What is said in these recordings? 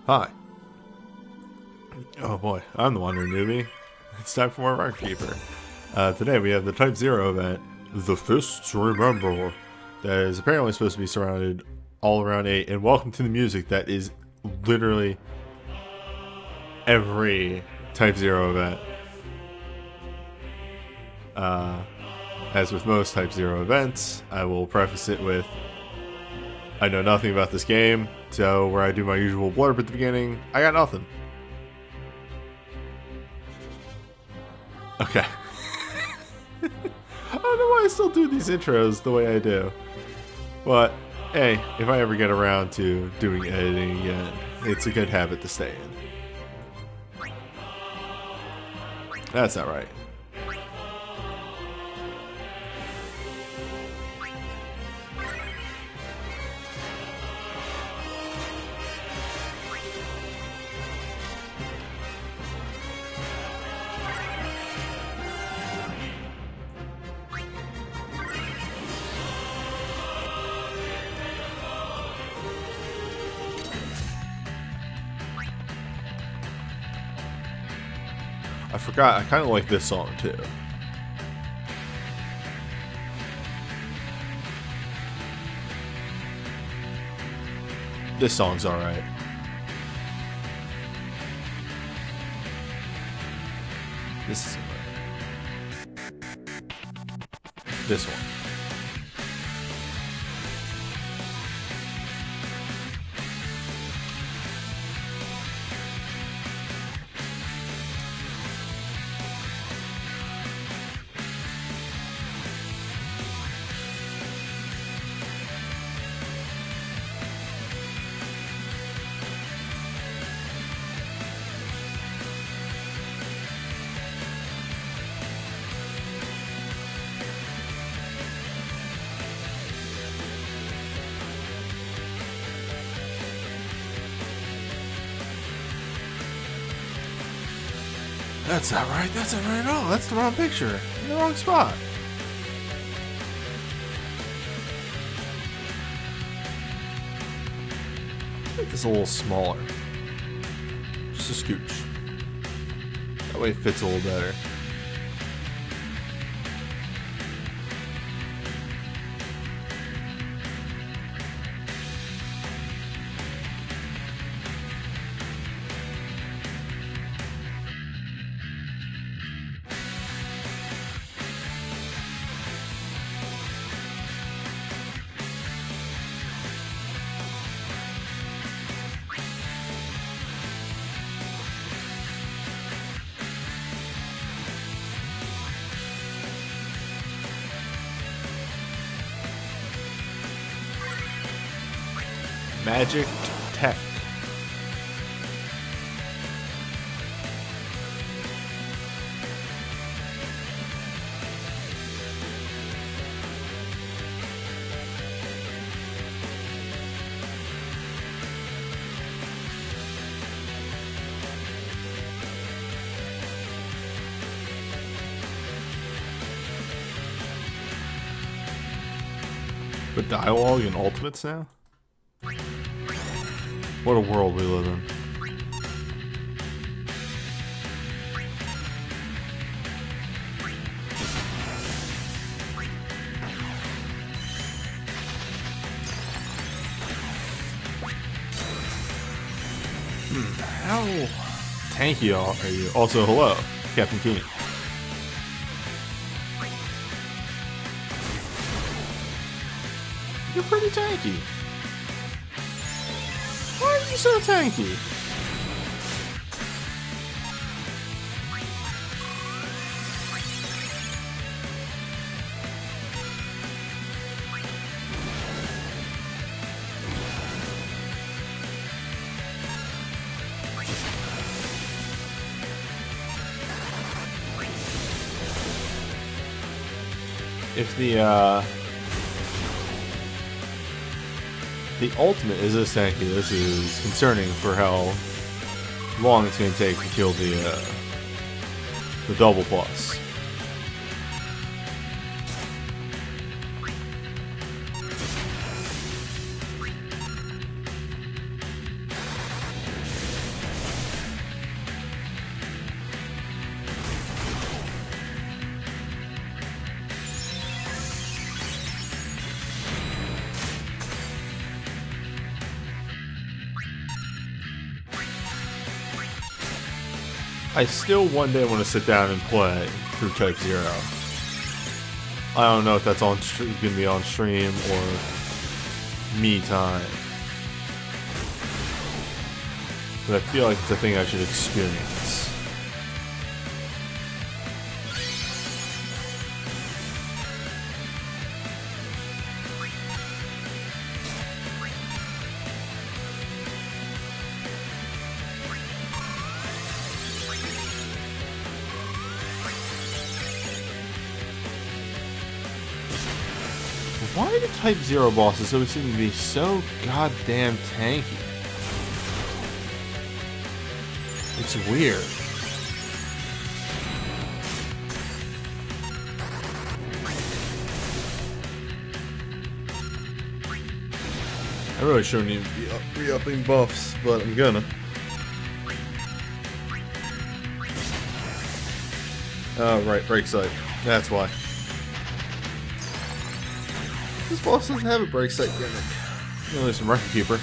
Hi. Oh boy, I'm the Wandering Newbie. It's time for more Rock Keeper. Today we have the Type 0 event, The Fists Remember, that is apparently supposed to be surrounded all around 8, and welcome to the music that is literally every Type 0 event. As with most Type 0 events, I will preface it with, I know nothing about this game, so where I do my usual blurb at the beginning, I got nothing. Okay. I don't know why I still do these intros the way I do. But, hey, if I ever get around to doing editing again, it's a good habit to stay in. That's not right. I forgot, I kind of like this song too. This song's alright. This is alright. This one. That's not right. That's not right at all. That's the wrong picture. In the wrong spot. Make this a little smaller. Just a scooch. That way it fits a little better. Magic Tech. But dialogue in Ultimates now? What a world we live in. How tanky are you? Also, hello, Captain Keenan. You're pretty tanky. Why are you so tanky? If the ultimate is this tanky, this is concerning for how long it's going to take to kill the double plus. I still one day want to sit down and play through Type 0. I don't know if that's going to be on stream or me time. But I feel like it's a thing I should experience. Why do Type 0 bosses always seem to be so goddamn tanky? It's weird. I really shouldn't even be re-upping buffs, but I'm gonna. Oh, right, break sight. That's why. This boss doesn't have a break sight gimmick. Only some record keeper.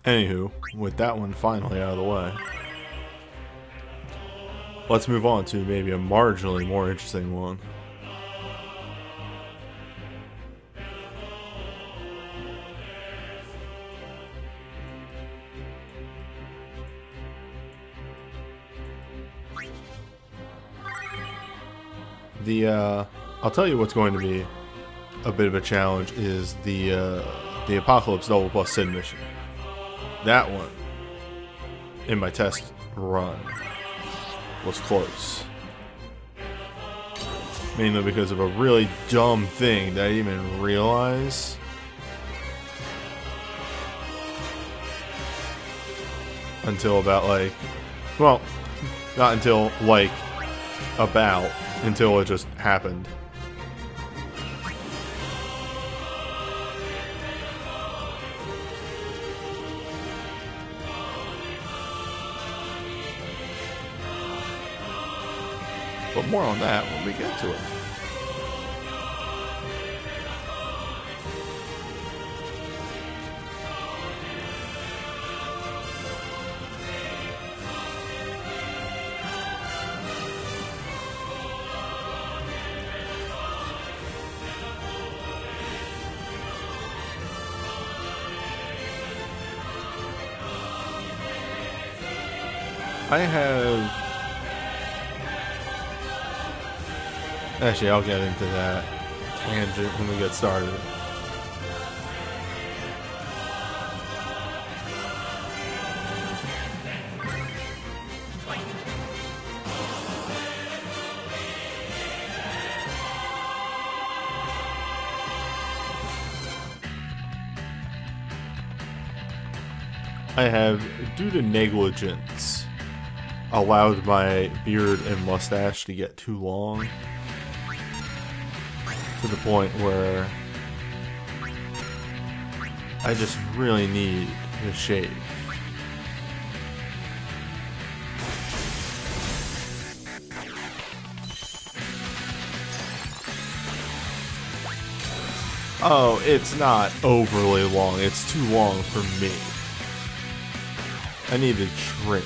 Anywho, with that one finally out of the way, let's move on to maybe a marginally more interesting one. I'll tell you what's going to be a bit of a challenge is the Apocalypse Double Plus Sin mission. That one, in my test run, was close. Mainly because of a really dumb thing that I didn't even realize. Until about well, not until until it just happened. But more on that when we get to it. Actually, I'll get into that tangent when we get started. I have, due to negligence, allowed my beard and mustache to get too long. To the point where I just really need to shave. Oh, it's not overly long. It's too long for me. I need to trim.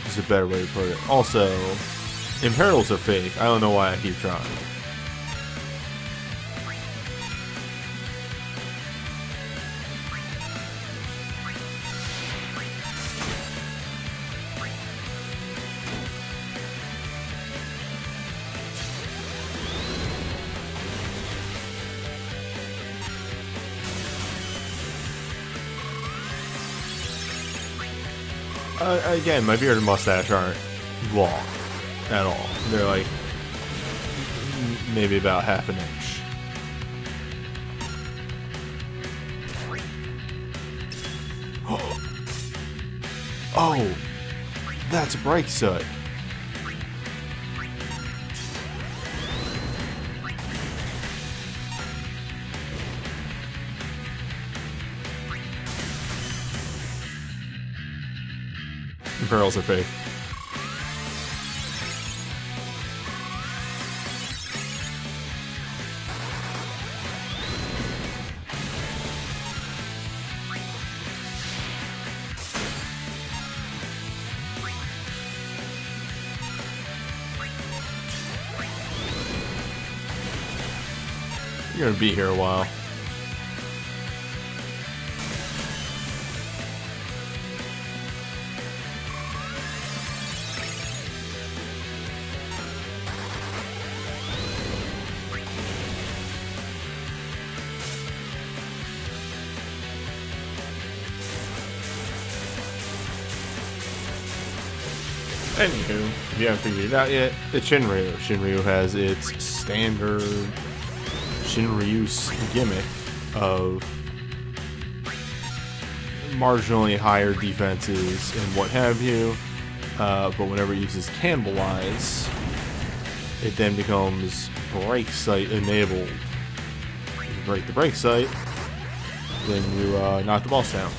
Is a better way to put it. Also, imperials are fake. I don't know why I keep trying. Again, my beard and mustache aren't long at all. They're like maybe about half an inch. Oh, that's a brake soot. Pearls are fake. You're gonna be here a while. Anywho, if you haven't figured it out yet, it's Shinryu. Shinryu has its standard Shinryu's gimmick of marginally higher defenses and what have you, but whenever it uses Cannibalize, it then becomes Break Sight enabled. If you break the Break Sight, then you knock the boss down.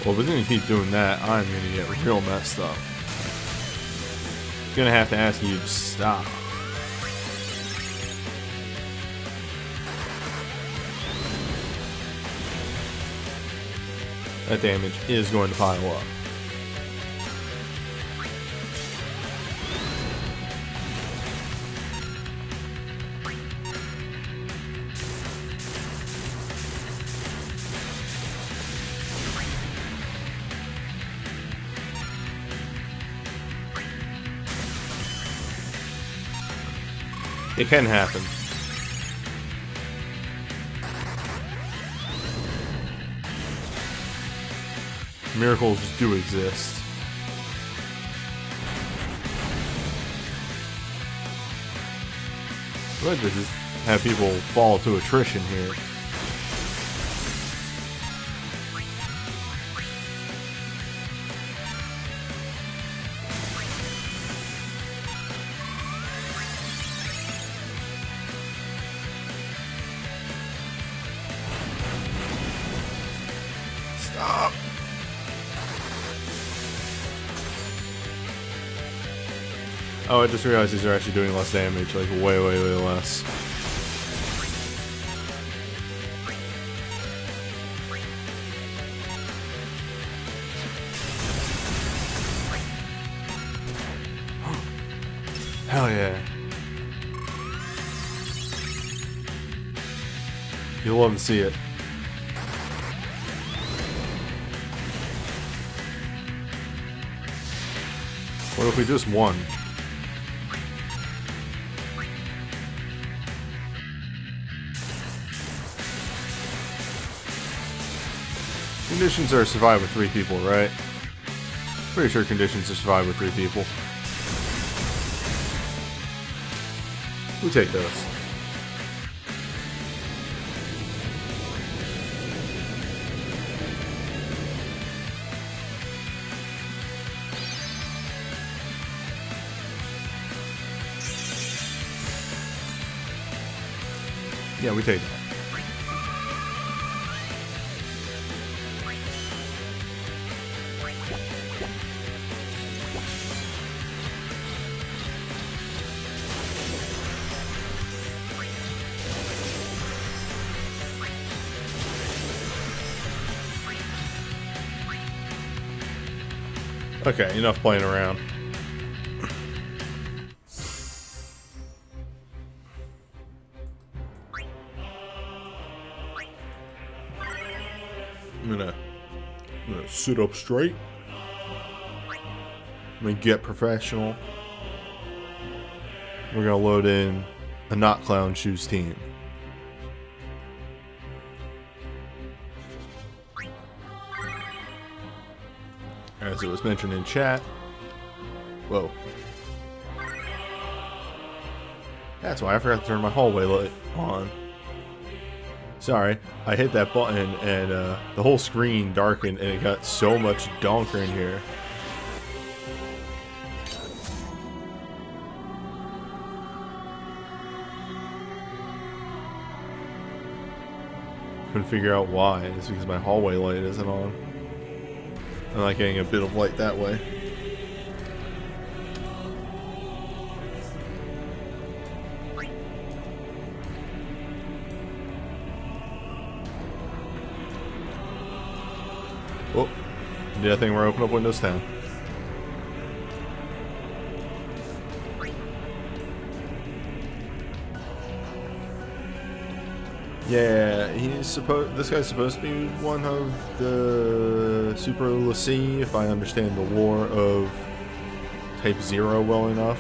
Well, if we're gonna keep doing that, I'm gonna get real messed up. Gonna have to ask you to stop. That damage is going to pile up. It can happen. Miracles do exist. Let's just have people fall to attrition here. Stop. Oh, I just realized these are actually doing less damage, like way, way, way less. Hell yeah. You'll love to see it. What if we just won? Conditions are survive with 3 people, right? Pretty sure conditions are survive with 3 people. We take those. Yeah, we take that. Okay, enough playing around. I'm gonna sit up straight. I'm gonna get professional. We're gonna load in a not clown shoes team. As it was mentioned in chat. Whoa. That's why I forgot to turn my hallway light on. Sorry, I hit that button and the whole screen darkened and it got so much donker in here. Couldn't figure out why. It's because my hallway light isn't on. I'm not getting a bit of light that way. Oh, did that thing where I open up Windows 10. Yeah, this guy's supposed to be one of the Super Lassie, if I understand the lore of Type 0 well enough.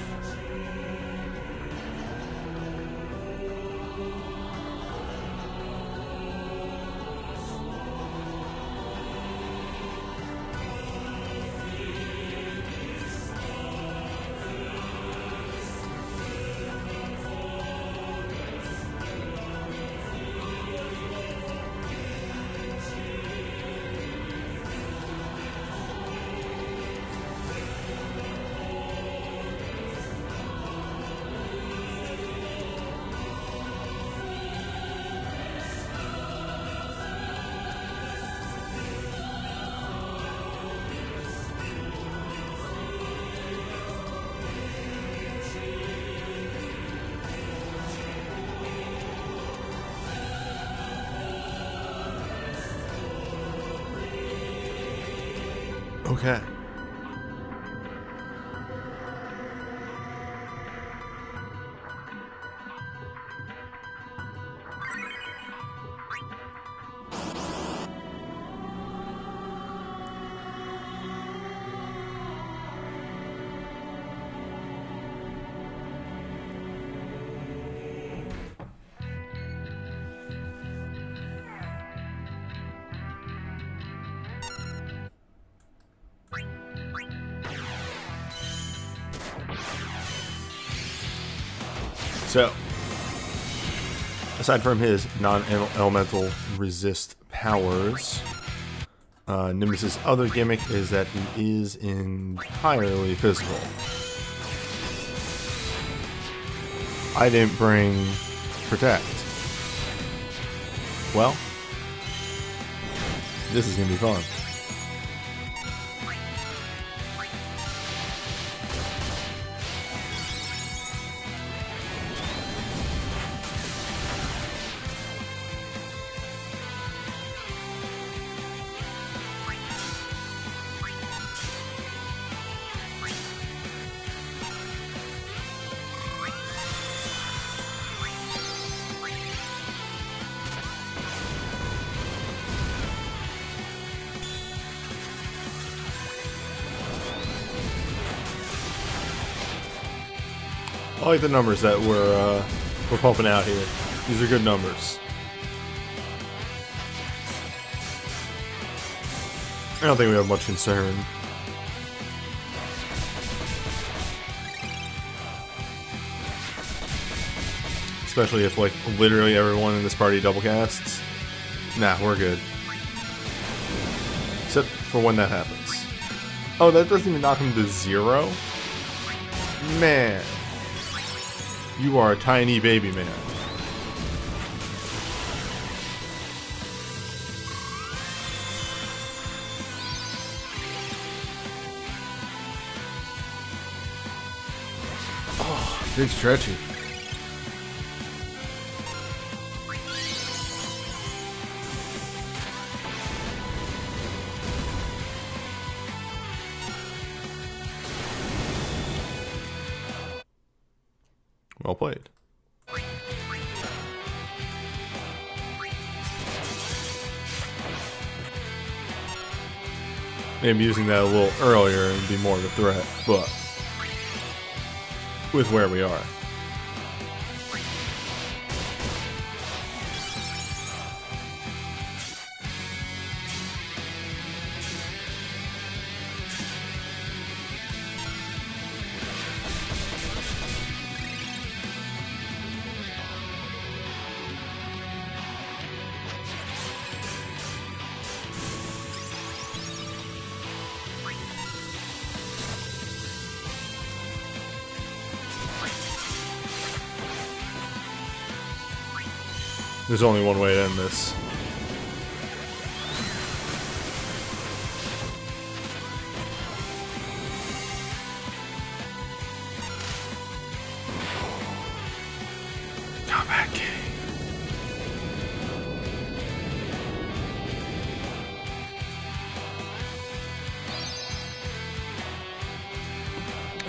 Okay. So, aside from his non-elemental resist powers, Nimbus's other gimmick is that he is entirely physical. I didn't bring Protect. Well, this is gonna be fun. I like the numbers that we're pumping out here. These are good numbers. I don't think we have much concern. Especially if, like, literally everyone in this party double casts. Nah, we're good. Except for when that happens. Oh, that doesn't even knock him to 0? Man. You are a tiny baby man. Oh, big stretchy. Well played. Maybe using that a little earlier and be more of a threat, but with where we are. There's only one way to end this. Combat King.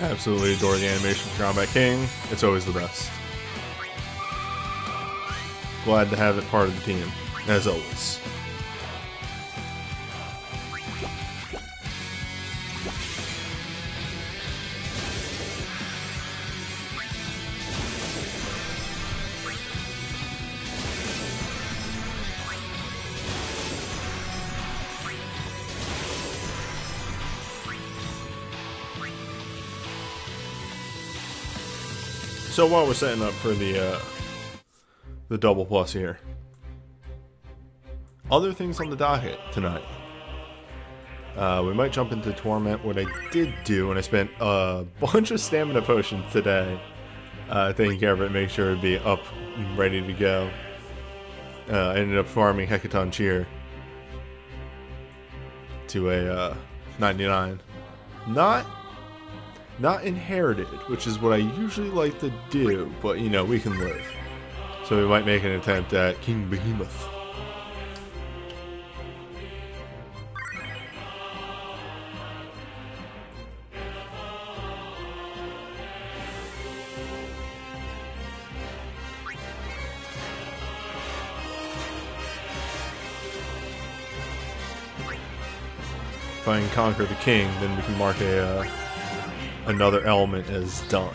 Absolutely adore the animation for Combat King. It's always the best. Glad to have it part of the team, as always. So while we're setting up for the double plus here, other things on the docket tonight. We might jump into Torment. What I did do, and I spent a bunch of stamina potions today, taking care of it, make sure it'd be up and ready to go. I ended up farming Hecaton Cheer to a 99. Not inherited, which is what I usually like to do, but you know, we can live. So we might make an attempt at King Behemoth. If I can conquer the king, then we can mark another element as done.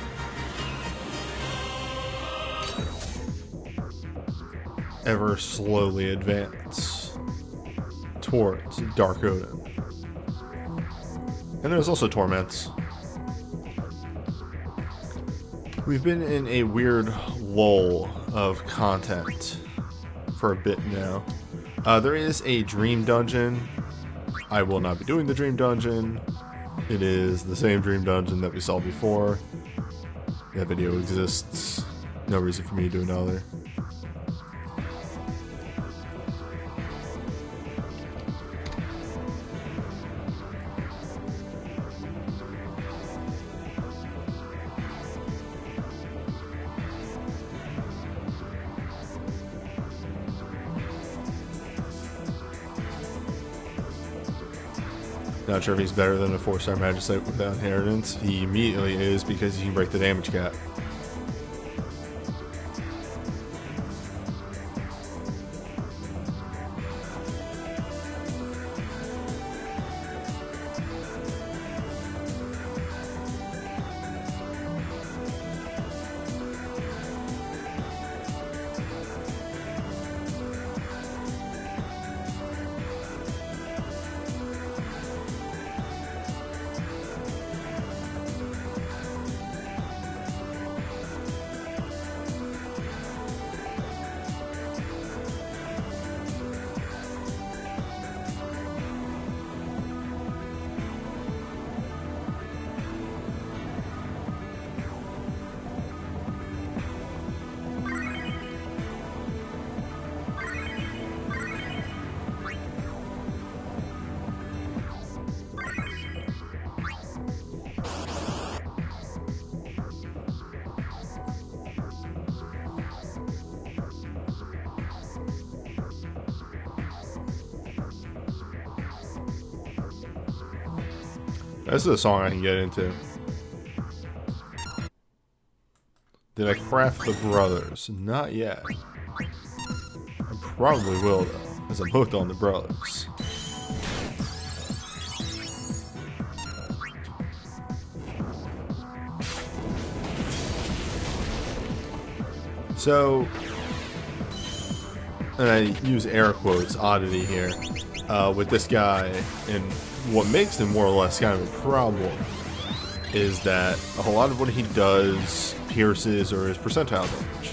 Ever slowly advance towards Dark Odin. And there's also Torments. We've been in a weird lull of content for a bit now. There is a dream dungeon. I will not be doing the dream dungeon. It is the same dream dungeon that we saw before. That video exists. No reason for me to do another. Not sure if he's better than a 4-star Magistrate without inheritance. He immediately is, because he can break the damage cap. This is a song I can get into. Did I craft the brothers? Not yet. I probably will though, as I'm hooked on the brothers. So, and I use air quotes, oddity here, with this guy, and what makes him more or less kind of a problem is that a lot of what he does pierces or is percentile damage.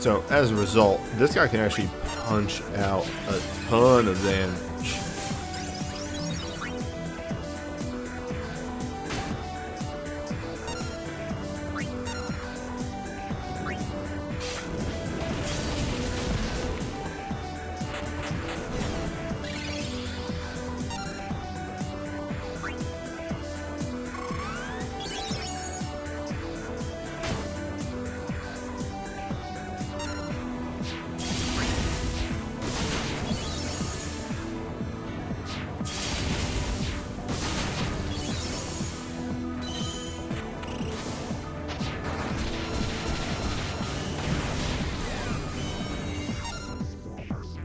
So as a result, this guy can actually punch out a ton of damage.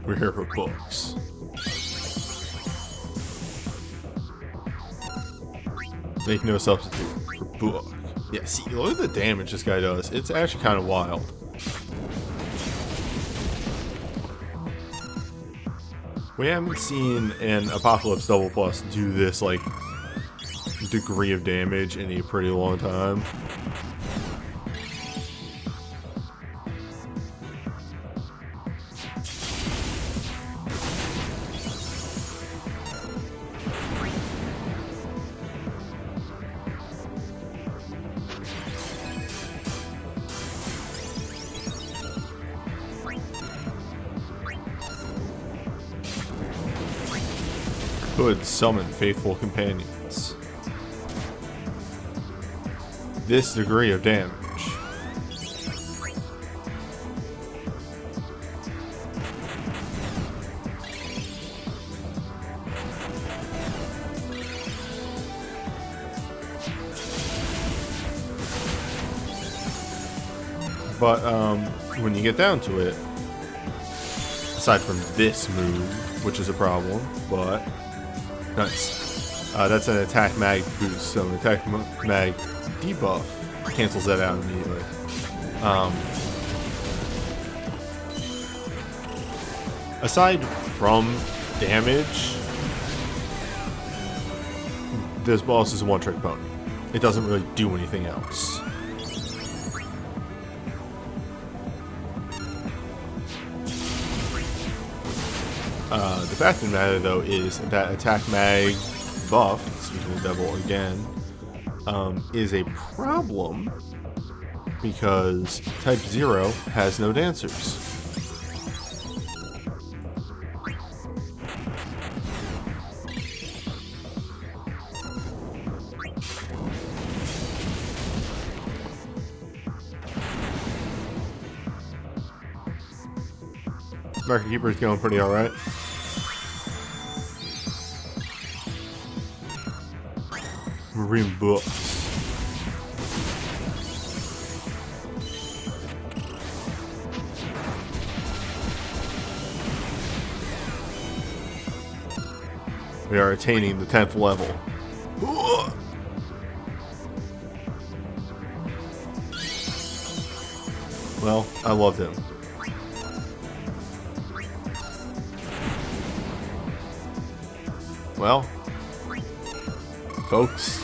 We're here for books. Make no substitute for book. Yeah, see, look at the damage this guy does. It's actually kind of wild. We haven't seen an Apocalypse Double Plus do this, like, degree of damage in a pretty long time. Could summon faithful companions. This degree of damage. But when you get down to it, aside from this move, which is a problem, but nice. That's an attack mag boost, so an attack mag debuff cancels that out immediately. Aside from damage, this boss is a one-trick pony. It doesn't really do anything else. The fact of the matter, though, is that attack mag buff, speaking of the devil again, is a problem because Type 0 has no dancers. Market Keeper's going pretty alright. Marine books. We are attaining the 10th level. Well, I loved him. Well, folks,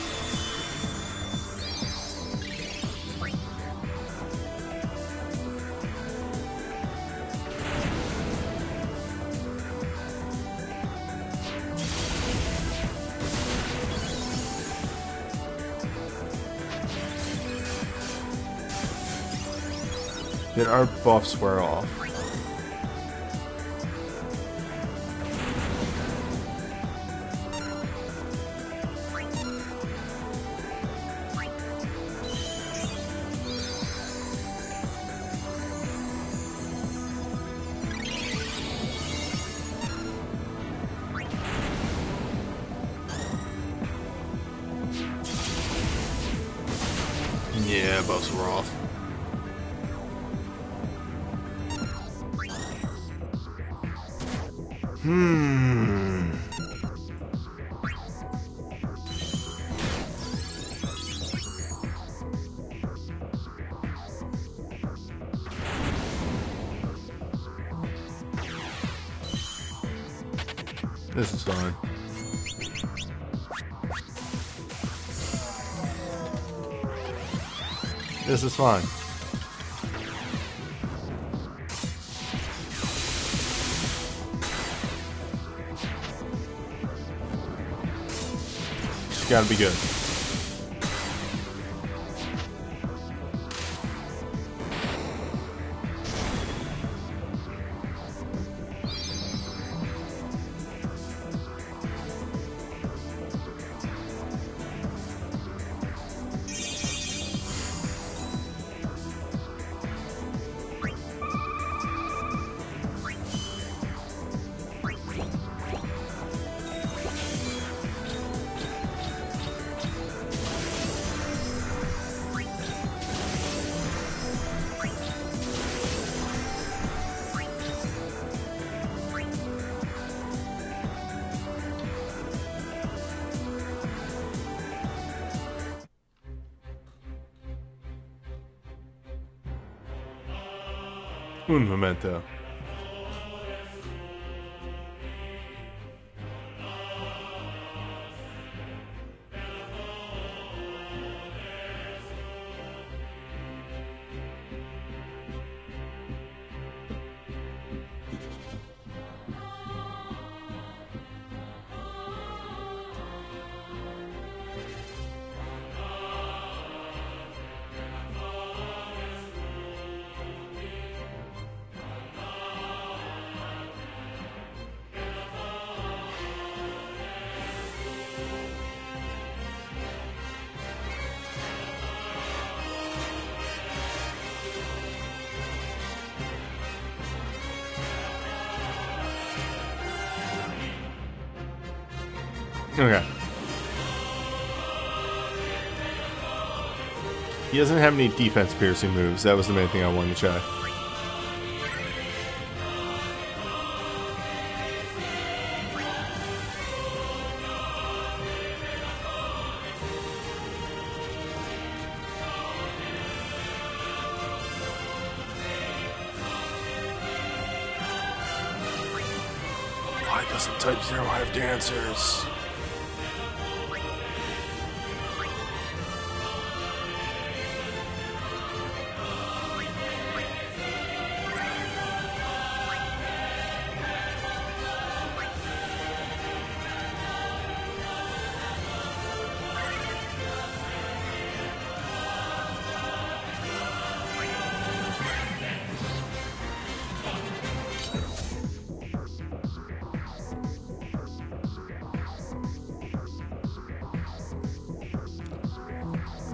did our buffs wear off? Yeah, buffs were off. This is fine. This is fine. It's gotta be good. Un momento. Okay. He doesn't have any defense piercing moves. That was the main thing I wanted to check. Why doesn't Type 0 have dancers?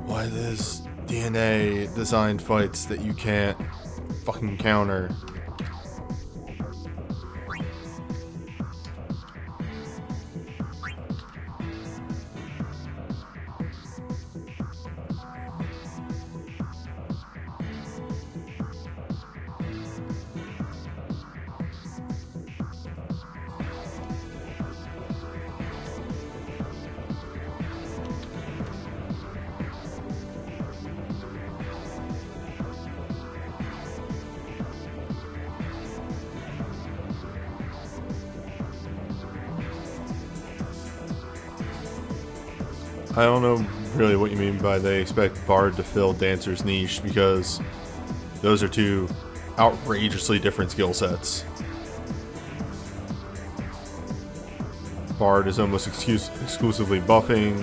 Why this DNA designed fights that you can't fucking counter? I don't know really what you mean by they expect Bard to fill Dancer's niche, because those are two outrageously different skill sets. Bard is almost exclusively buffing,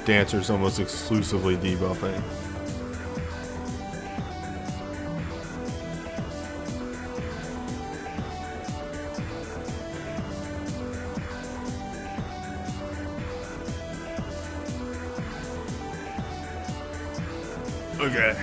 Dancer is almost exclusively debuffing. Okay.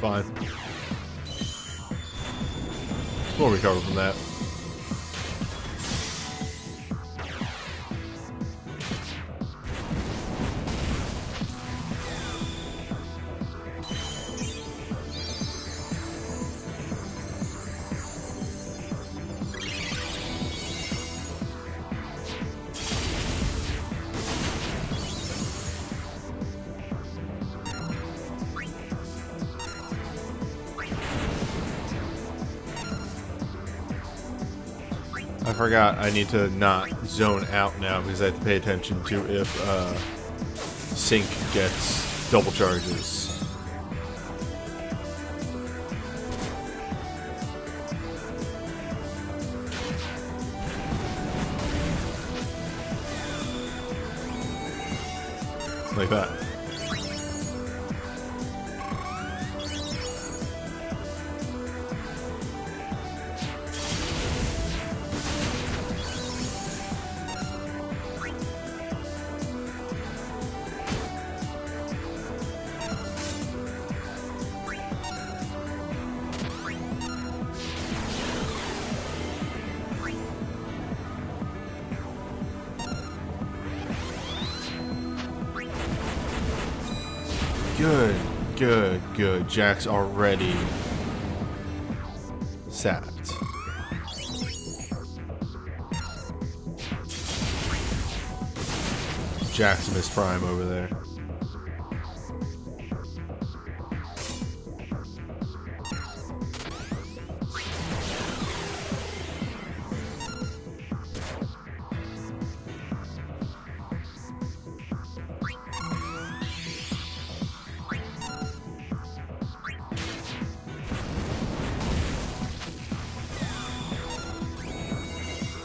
fine. We'll recover from that. I forgot I need to not zone out now because I have to pay attention to if Sync gets double charges. Like that. Good, good, good. Jack's already sapped. Jack's Miss Prime over there.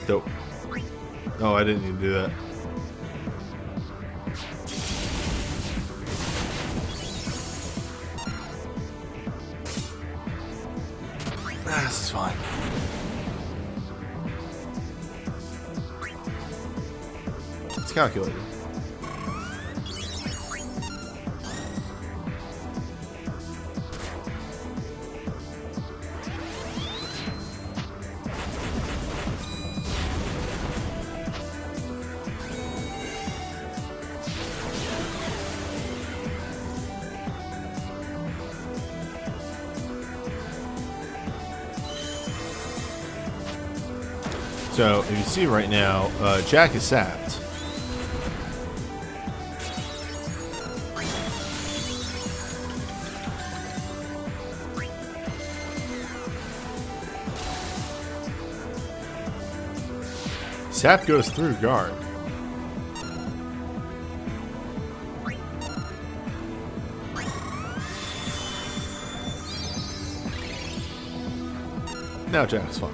Dope. Oh, I didn't even do that. Ah, this is fine. It's calculated. So, if you see right now, Jack is sapped. Sap goes through guard. Now Jack's fine.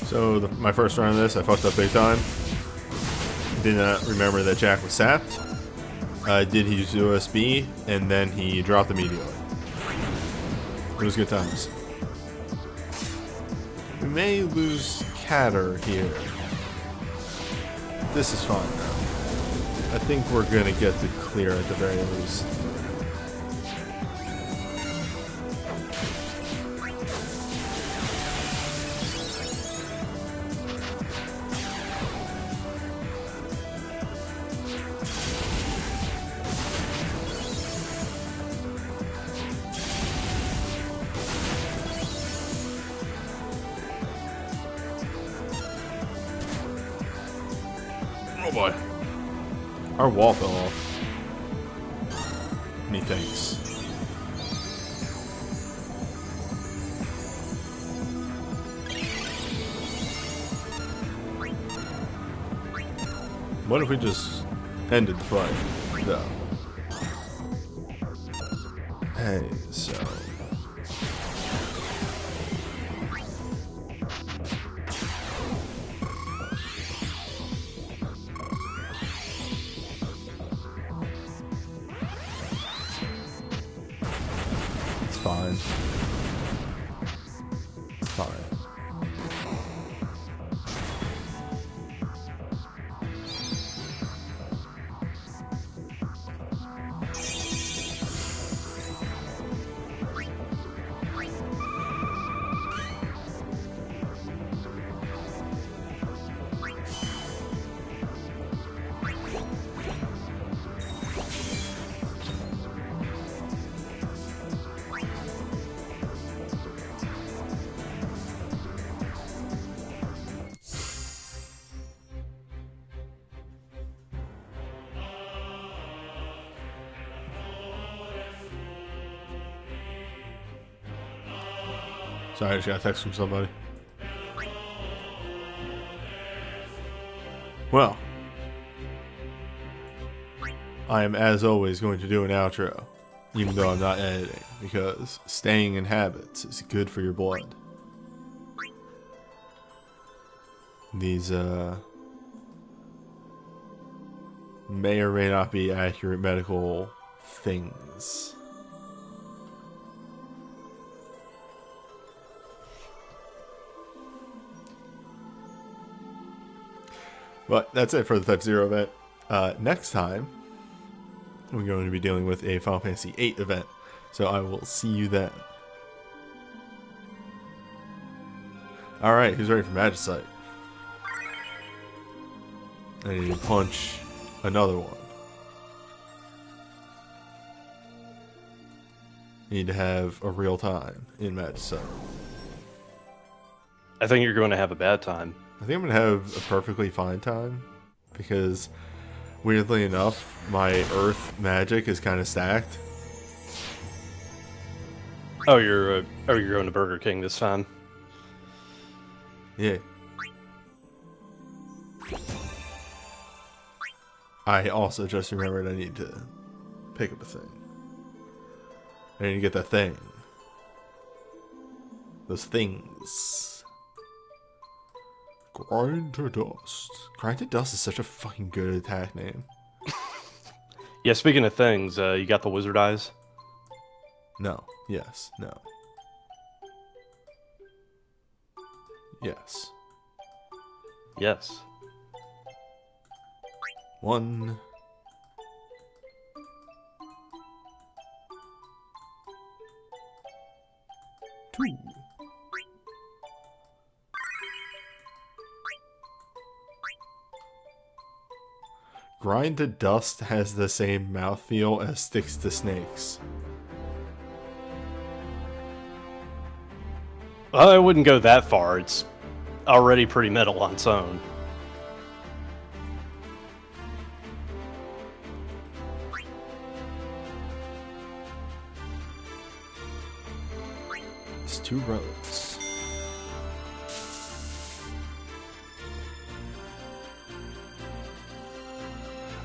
So my first run of this, I fucked up big time. Did not remember that Jack was sapped. Did he use USB, and then he dropped immediately. It was good times. We may lose Catter here. This is fine though. I think we're gonna get the clear at the very least. boy. Our wall fell off. Methinks. What if we just ended the fight? No. Hey, so... It's fine. It's fine. Sorry, I just got a text from somebody. Well, I am, as always, going to do an outro, even though I'm not editing, because staying in habits is good for your blood. These, may or may not be accurate medical things. But that's it for the Type 0 event. Next time, we're going to be dealing with a Final Fantasy VIII event. So I will see you then. Alright, who's ready for Magicite? I need to punch another one. Need to have a real time in Magicite. I think you're going to have a bad time. I think I'm going to have a perfectly fine time, because weirdly enough, my Earth magic is kind of stacked. Oh, you're going to Burger King this time? Yeah. I also just remembered I need to pick up a thing. I need to get that thing. Those things. Grind to Dust. Grind to Dust is such a fucking good attack name. Yeah, speaking of things, you got the wizard eyes? No. Yes. No. Yes. Yes. 1. 2. Grind to Dust has the same mouthfeel as Sticks to Snakes. Well, I wouldn't go that far. It's already pretty metal on its own. It's 2 relics.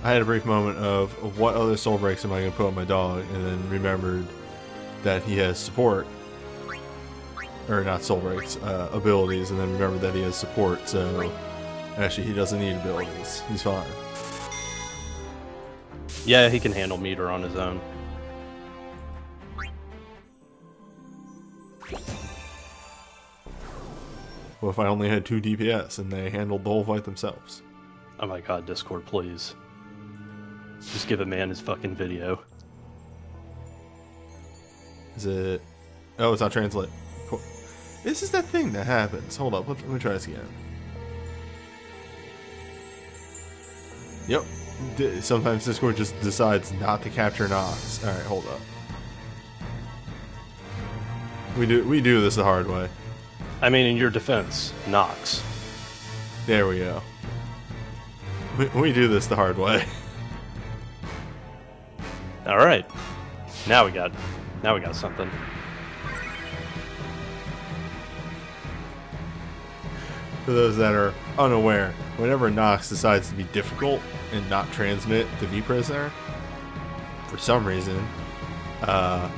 I had a brief moment of what other soul breaks am I going to put on my dog, and then remembered that he has support. Or not soul breaks, abilities, and then remembered that he has support, so actually he doesn't need abilities. He's fine. Yeah, he can handle meter on his own. What if I only had 2 DPS and they handled the whole fight themselves? Oh my god, Discord, please. Just give a man his fucking video. Is it... Oh, it's not translate. Cool. This is that thing that happens. Hold up, let me try this again. Yep. Sometimes Discord just decides not to capture Nox. Alright, hold up. We do this the hard way. I mean, in your defense, Nox. There we go. We do this the hard way. All right, now we got something. For those that are unaware, whenever Nox decides to be difficult and not transmit the V prisoner, for some reason, I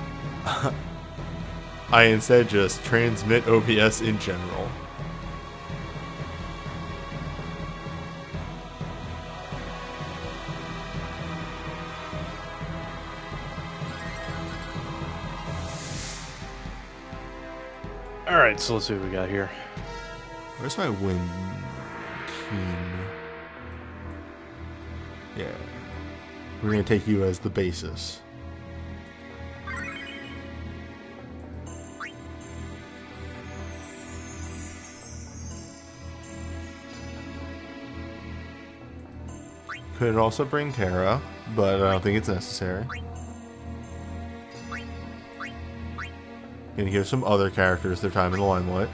instead just transmit OBS in general. All right, so let's see what we got here. Where's my win team? Yeah. We're going to take you as the basis. Could also bring Terra, but I don't think it's necessary. Gonna give some other characters their time in the limelight.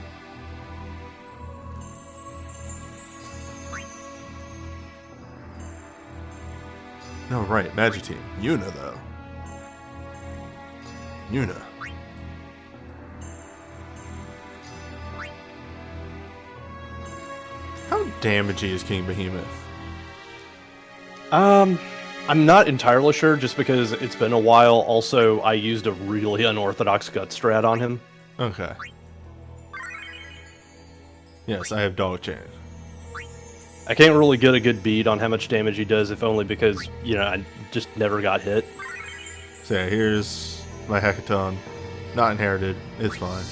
No, right, Magic Team. Yuna, though. Yuna. How damagey is King Behemoth? I'm not entirely sure, just because it's been a while. Also, I used a really unorthodox gut strat on him. Okay. Yes, I have Dog Chain. I can't really get a good bead on how much damage he does, if only because, you know, I just never got hit. So yeah, here's my Hecaton. Not inherited. It's fine.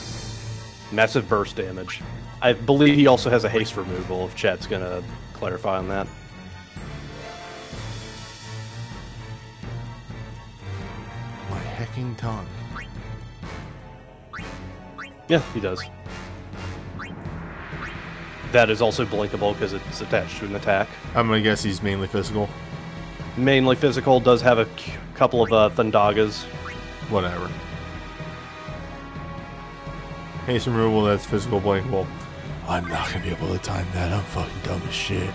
Massive burst damage. I believe he also has a haste removal, if chat's gonna clarify on that. My hecking tongue. Yeah, he does. That is also blinkable because it's attached to an attack. I'm gonna guess he's mainly physical. Mainly physical, does have a couple of Thundagas. Whatever. Haste removal, that's physical blinkable. I'm not gonna be able to time that. I'm fucking dumb as shit.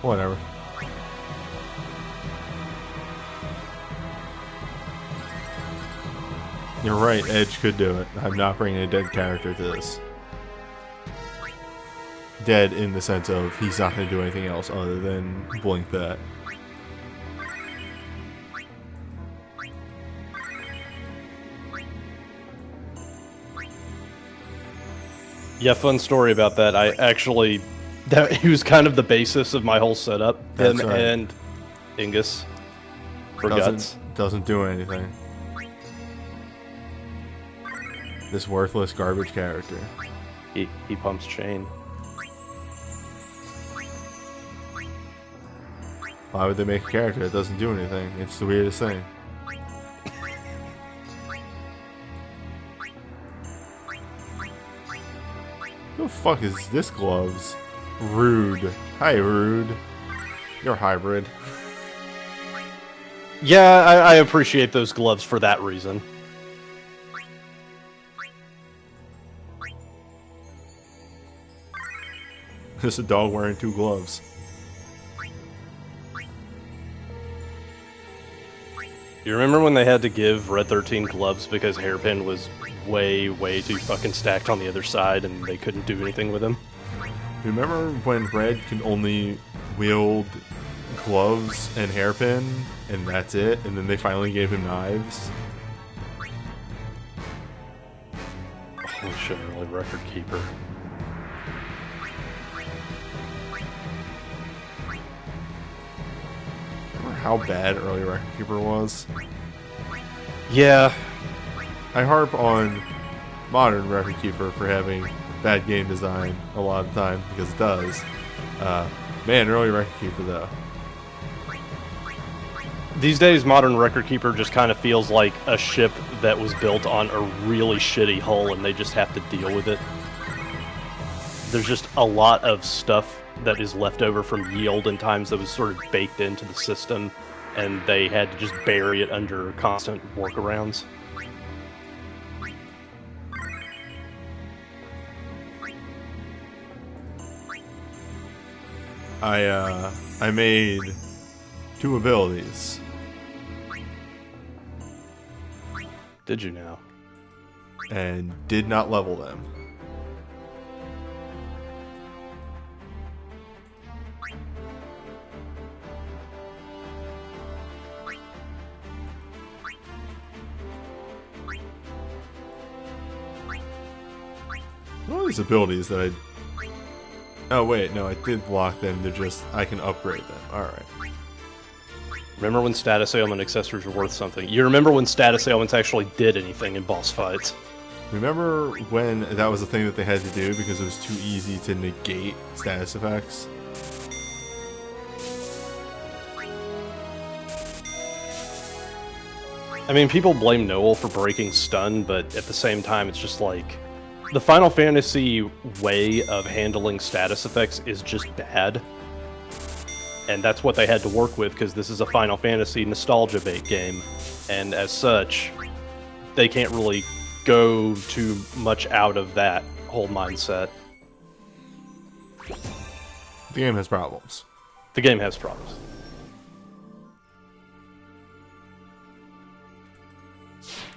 Whatever. You're right, Edge could do it. I'm not bringing a dead character to this. Dead in the sense of he's not going to do anything else other than blink that. Yeah, fun story about that. I actually... he was kind of the basis of my whole setup. That's Him right. and Ingus for guts. Doesn't do anything. This worthless garbage character. He pumps chain. Why would they make a character that doesn't do anything? It's the weirdest thing. Who the fuck is this gloves? Rude. Hi, Rude. You're hybrid. Yeah, I appreciate those gloves for that reason. Just a dog wearing 2 gloves. You remember when they had to give Red 13 gloves because Hairpin was way, way too fucking stacked on the other side and they couldn't do anything with him? Remember when Red could only wield gloves and Hairpin, and that's it? And then they finally gave him knives? Holy shit, early record keeper. Remember how bad early record keeper was? Yeah. I harp on modern record keeper for having bad game design a lot of the time, because it does. Man, early record keeper though. These days, modern record keeper just kind of feels like a ship that was built on a really shitty hull and they just have to deal with it. There's just a lot of stuff that is left over from yield and times that was sort of baked into the system, and they had to just bury it under constant workarounds. I made 2 abilities. Did you now? And did not level them. All these abilities that I... Oh wait, no, I did block them. They're just... I can upgrade them. Alright. Remember when status ailment accessories were worth something? You remember when status ailments actually did anything in boss fights? Remember when that was the thing that they had to do because it was too easy to negate status effects? I mean, people blame Noel for breaking stun, but at the same time, it's just like... The Final Fantasy way of handling status effects is just bad. And that's what they had to work with, because this is a Final Fantasy nostalgia bait game. And as such, they can't really go too much out of that whole mindset. The game has problems. The game has problems.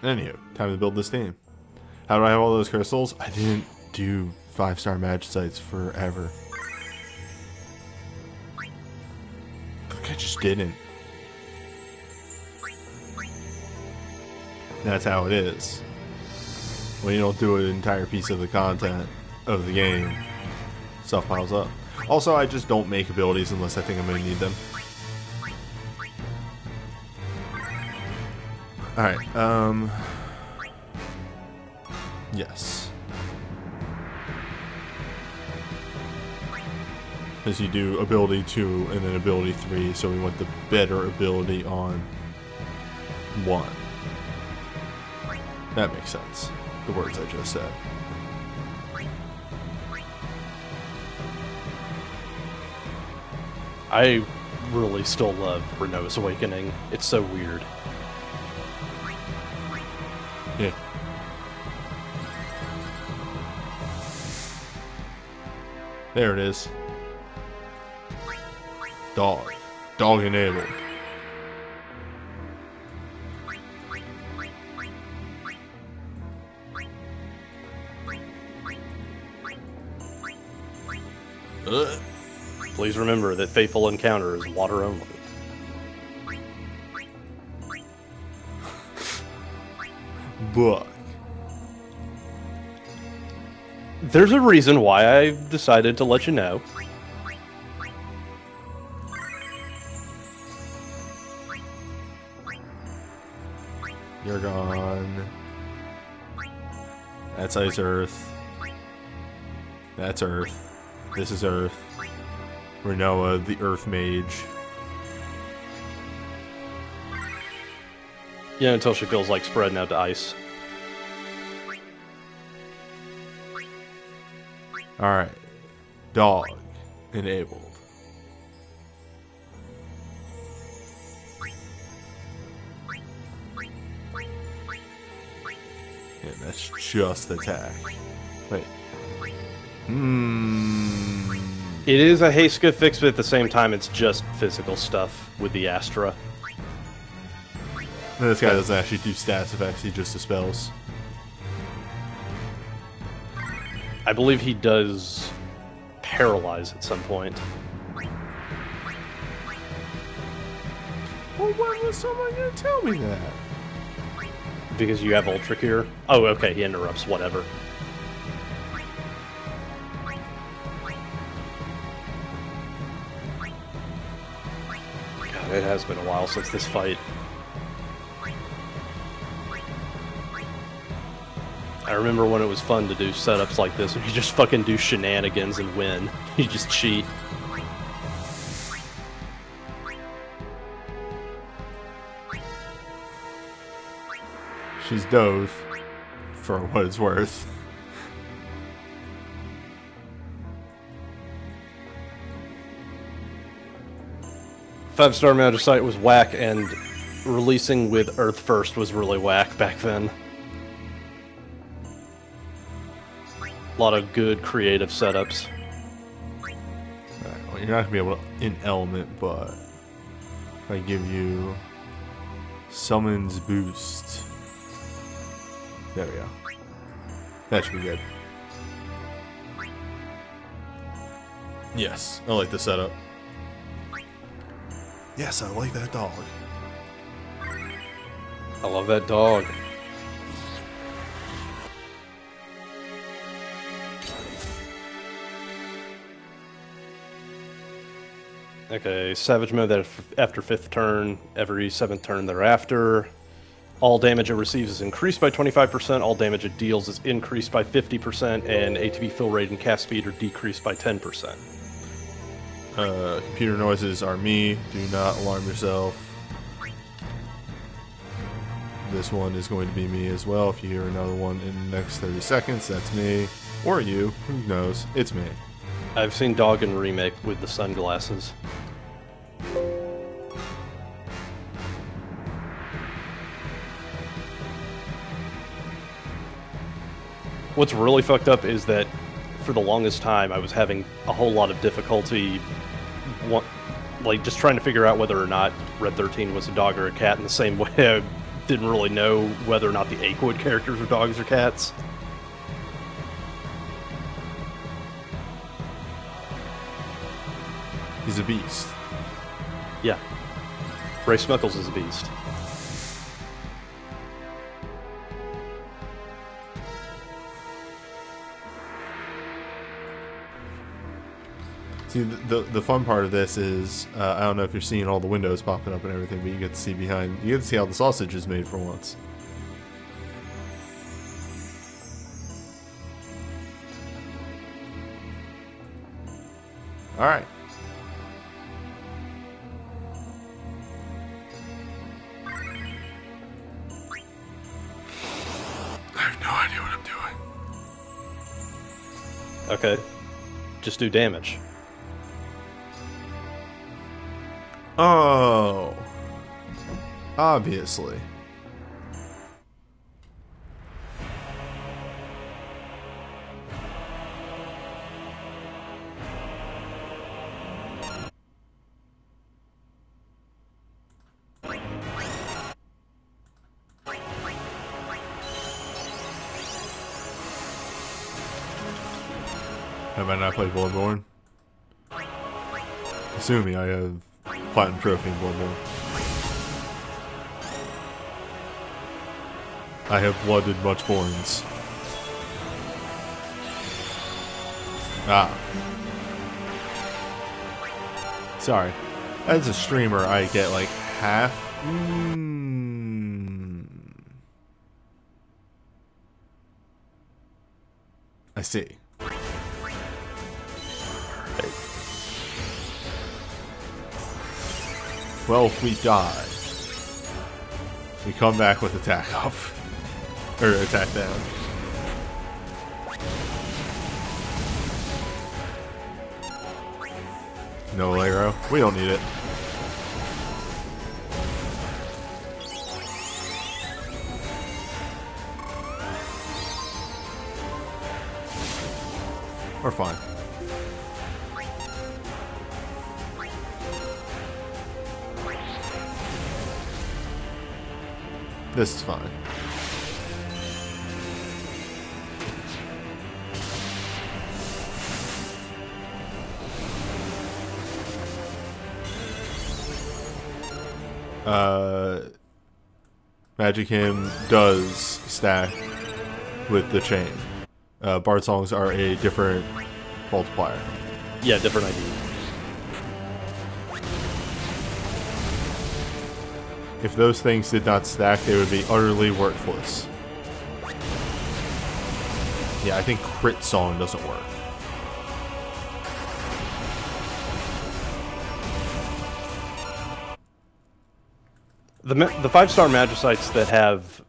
Anywho, time to build this team. How do I have all those crystals? I didn't do 5-star match sites forever. I just didn't. That's how it is. When you don't do an entire piece of the content of the game, stuff piles up. Also, I just don't make abilities unless I think I'm going to need them. Alright, yes. As you do ability 2 and then ability 3, so we want the better ability on 1. That makes sense. The words I just said. I really still love Reno's Awakening. It's so weird. Yeah. There it is. Dog. Dog enabled. Please remember that Faithful Encounter is water only. Book. There's a reason why I decided to let you know. You're gone. That's Ice Earth. That's Earth. This is Earth. Renoa, the Earth Mage. Yeah, until she feels like spreading out to ice. Alright. Dog. Enabled. And that's just attack. Wait. It is a Heiska fix, but at the same time, it's just physical stuff with the Astra. This guy doesn't actually do status effects, he just dispels. I believe he does paralyze at some point. Well, when was someone gonna tell me that? Because you have Ultra Cure? Oh, okay, he interrupts, whatever. God, it has been a while since this fight. I remember when it was fun to do setups like this, where you just fucking do shenanigans and win. You just cheat. She's dove, for what it's worth. Five-star Magic Site was whack, and releasing with Earth First was really whack back then. A lot of good creative setups. Alright, Well, you're not going to be able to in element, but if I give you summons boost. There we go. That should be good. Yes, I like the setup. Yes, I like that dog. I love that dog. Okay, Savage Mode that after 5th turn, every 7th turn thereafter. All damage it receives is increased by 25%, all damage it deals is increased by 50%, and ATB fill rate and cast speed are decreased by 10%. Computer noises are me. Do not alarm yourself. This one is going to be me as well. If you hear another one in the next 30 seconds, that's me. Or you. Who knows? It's me. I've seen Dog in Remake with the sunglasses. What's really fucked up is that for the longest time I was having a whole lot of difficulty like just trying to figure out whether or not Red 13 was a dog or a cat, in the same way I didn't really know whether or not the Akewood characters were dogs or cats. He's a beast. Yeah. Ray Smuckles is a beast. See, the fun part of this is, I don't know if you're seeing all the windows popping up and everything, but you get to see behind, you get to see how the sausage is made for once. Alright. I have no idea what I'm doing. Okay. Just do damage. Oh. Obviously. Have I not played Bloodborne? Assuming I have Platinum Trophy in Bloodborne. I have blooded muchborns. Ah. Sorry. As a streamer, I get like half. I see. Well, if we die, we come back with attack up. Or attack down. No Allegro. We don't need it. We're fine. This is fine. Magic Hymn does stack with the chain. Bard songs are a different multiplier. Yeah, different idea. If those things did not stack, they would be utterly worthless. Yeah, I think Crit Song doesn't work. The 5-star Magicites that have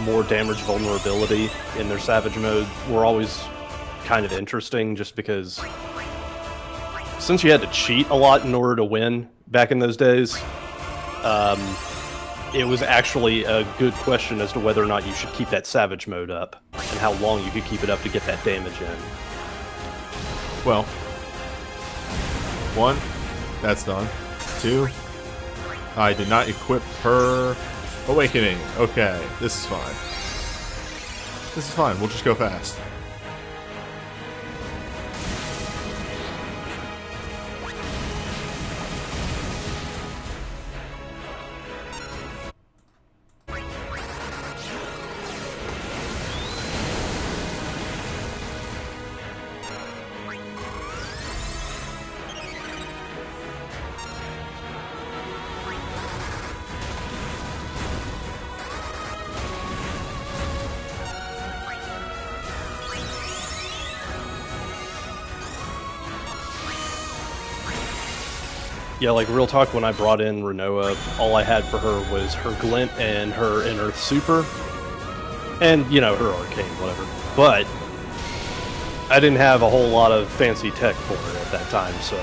more damage vulnerability in their Savage mode were always kind of interesting, just because since you had to cheat a lot in order to win back in those days, it was actually a good question as to whether or not you should keep that Savage mode up, and how long you could keep it up to get that damage in. Well, 1. That's done. 2. I did not equip her awakening. Okay, this is fine. This is fine. We'll just go fast. Yeah, like real talk, when I brought in Renoa, all I had for her was her Glint and her Unearth Super. And, you know, her Arcane, whatever. But I didn't have a whole lot of fancy tech for her at that time, so...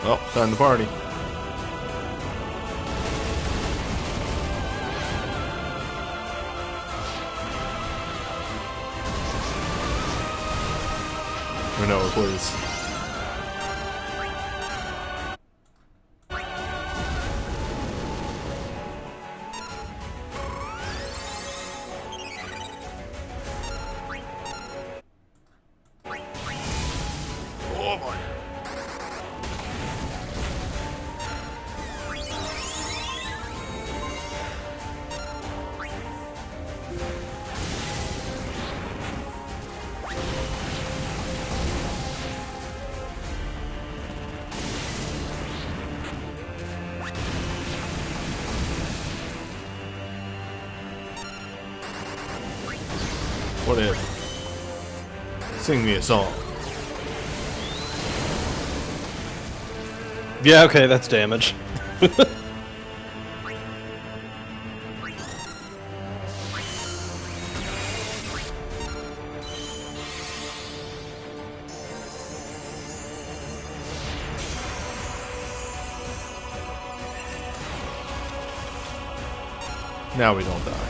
Well, time to party. Renoa, please. Oh boy. What if? Sing me a song. Yeah, okay, that's damage. Now we don't die.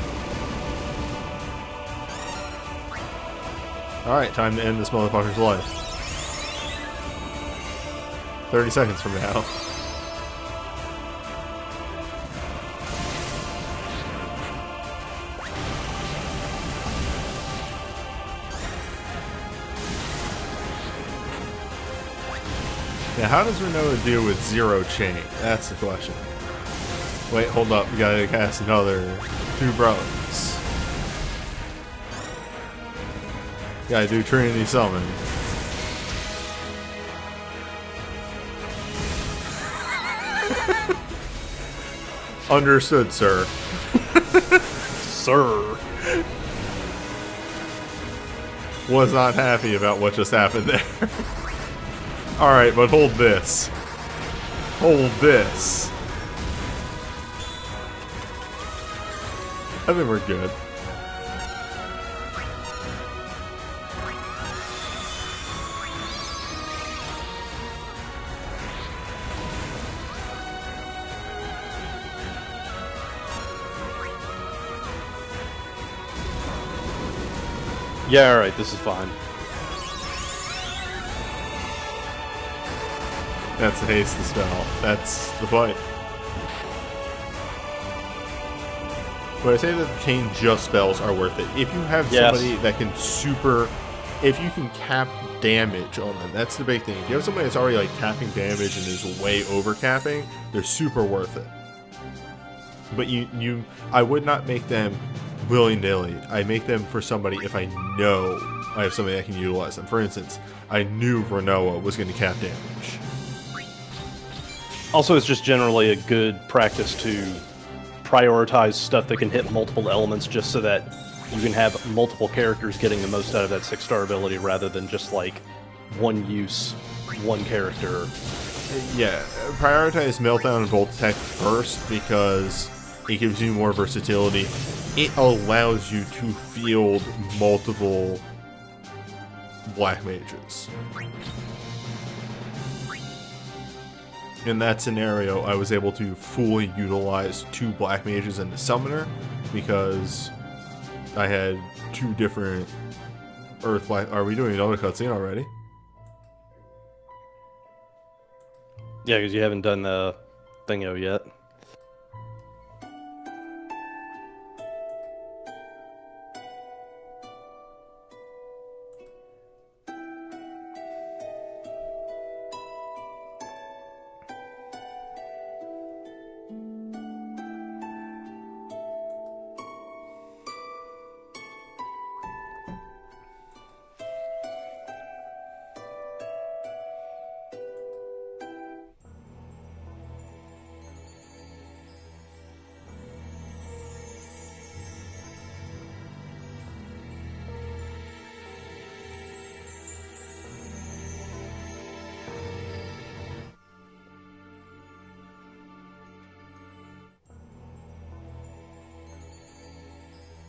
Alright, time to end this motherfucker's life. 30 seconds from now. Now, how does Renoa deal with 0 chain? That's the question. Wait, hold up. We gotta cast another 2 brothers. Gotta do Trinity Summon. Understood, sir. Sir. Was not happy about what just happened there. Alright, but hold this. Hold this. I think we're good. Yeah, alright, this is fine. That's the haste the spell. That's the fight. When I say that the chain just spells are worth it, if you have somebody that can if you can cap damage on them, that's the big thing. If you have somebody that's already like capping damage and is way over capping, they're super worth it. But I would not make them willy-nilly. I make them for somebody if I know I have somebody that can utilize them. For instance, I knew Renoa was going to cap damage. Also, it's just generally a good practice to prioritize stuff that can hit multiple elements just so that you can have multiple characters getting the most out of that 6-star ability rather than just like one use, one character. Yeah, prioritize Meltdown and Volt Tech first because it gives you more versatility. It allows you to field multiple black mages. In that scenario, I was able to fully utilize 2 black mages and the summoner because I had 2 different Earth. Are we doing another cutscene already? Yeah, because you haven't done the thingo yet.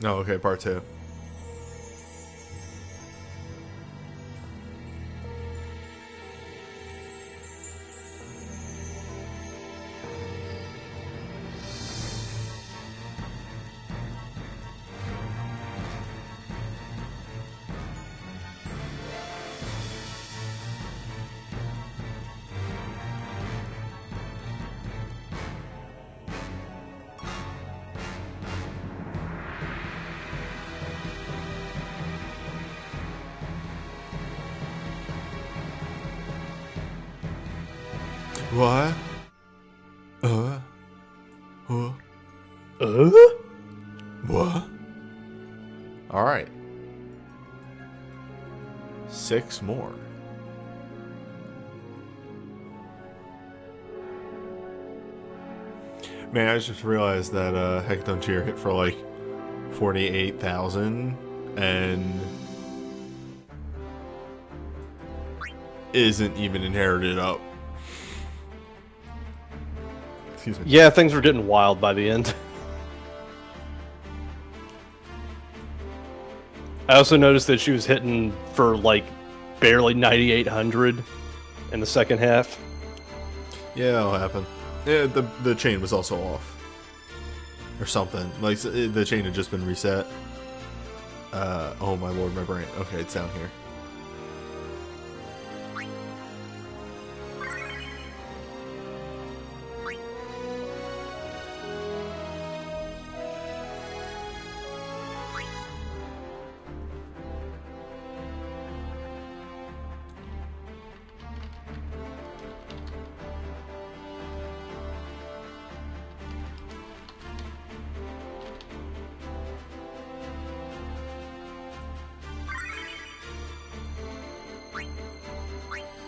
No, okay, part 2. What? What? Alright. 6 more. Man, I just realized that Hecton Cheer hit for like 48,000 and isn't even inherited up. Excuse me. Yeah, things were getting wild by the end. I also noticed that she was hitting for like barely 9,800 in the second half. Yeah, that'll happen. Yeah, the chain was also off. Or something. Like, the chain had just been reset. Oh my lord, my brain. Okay, it's down here.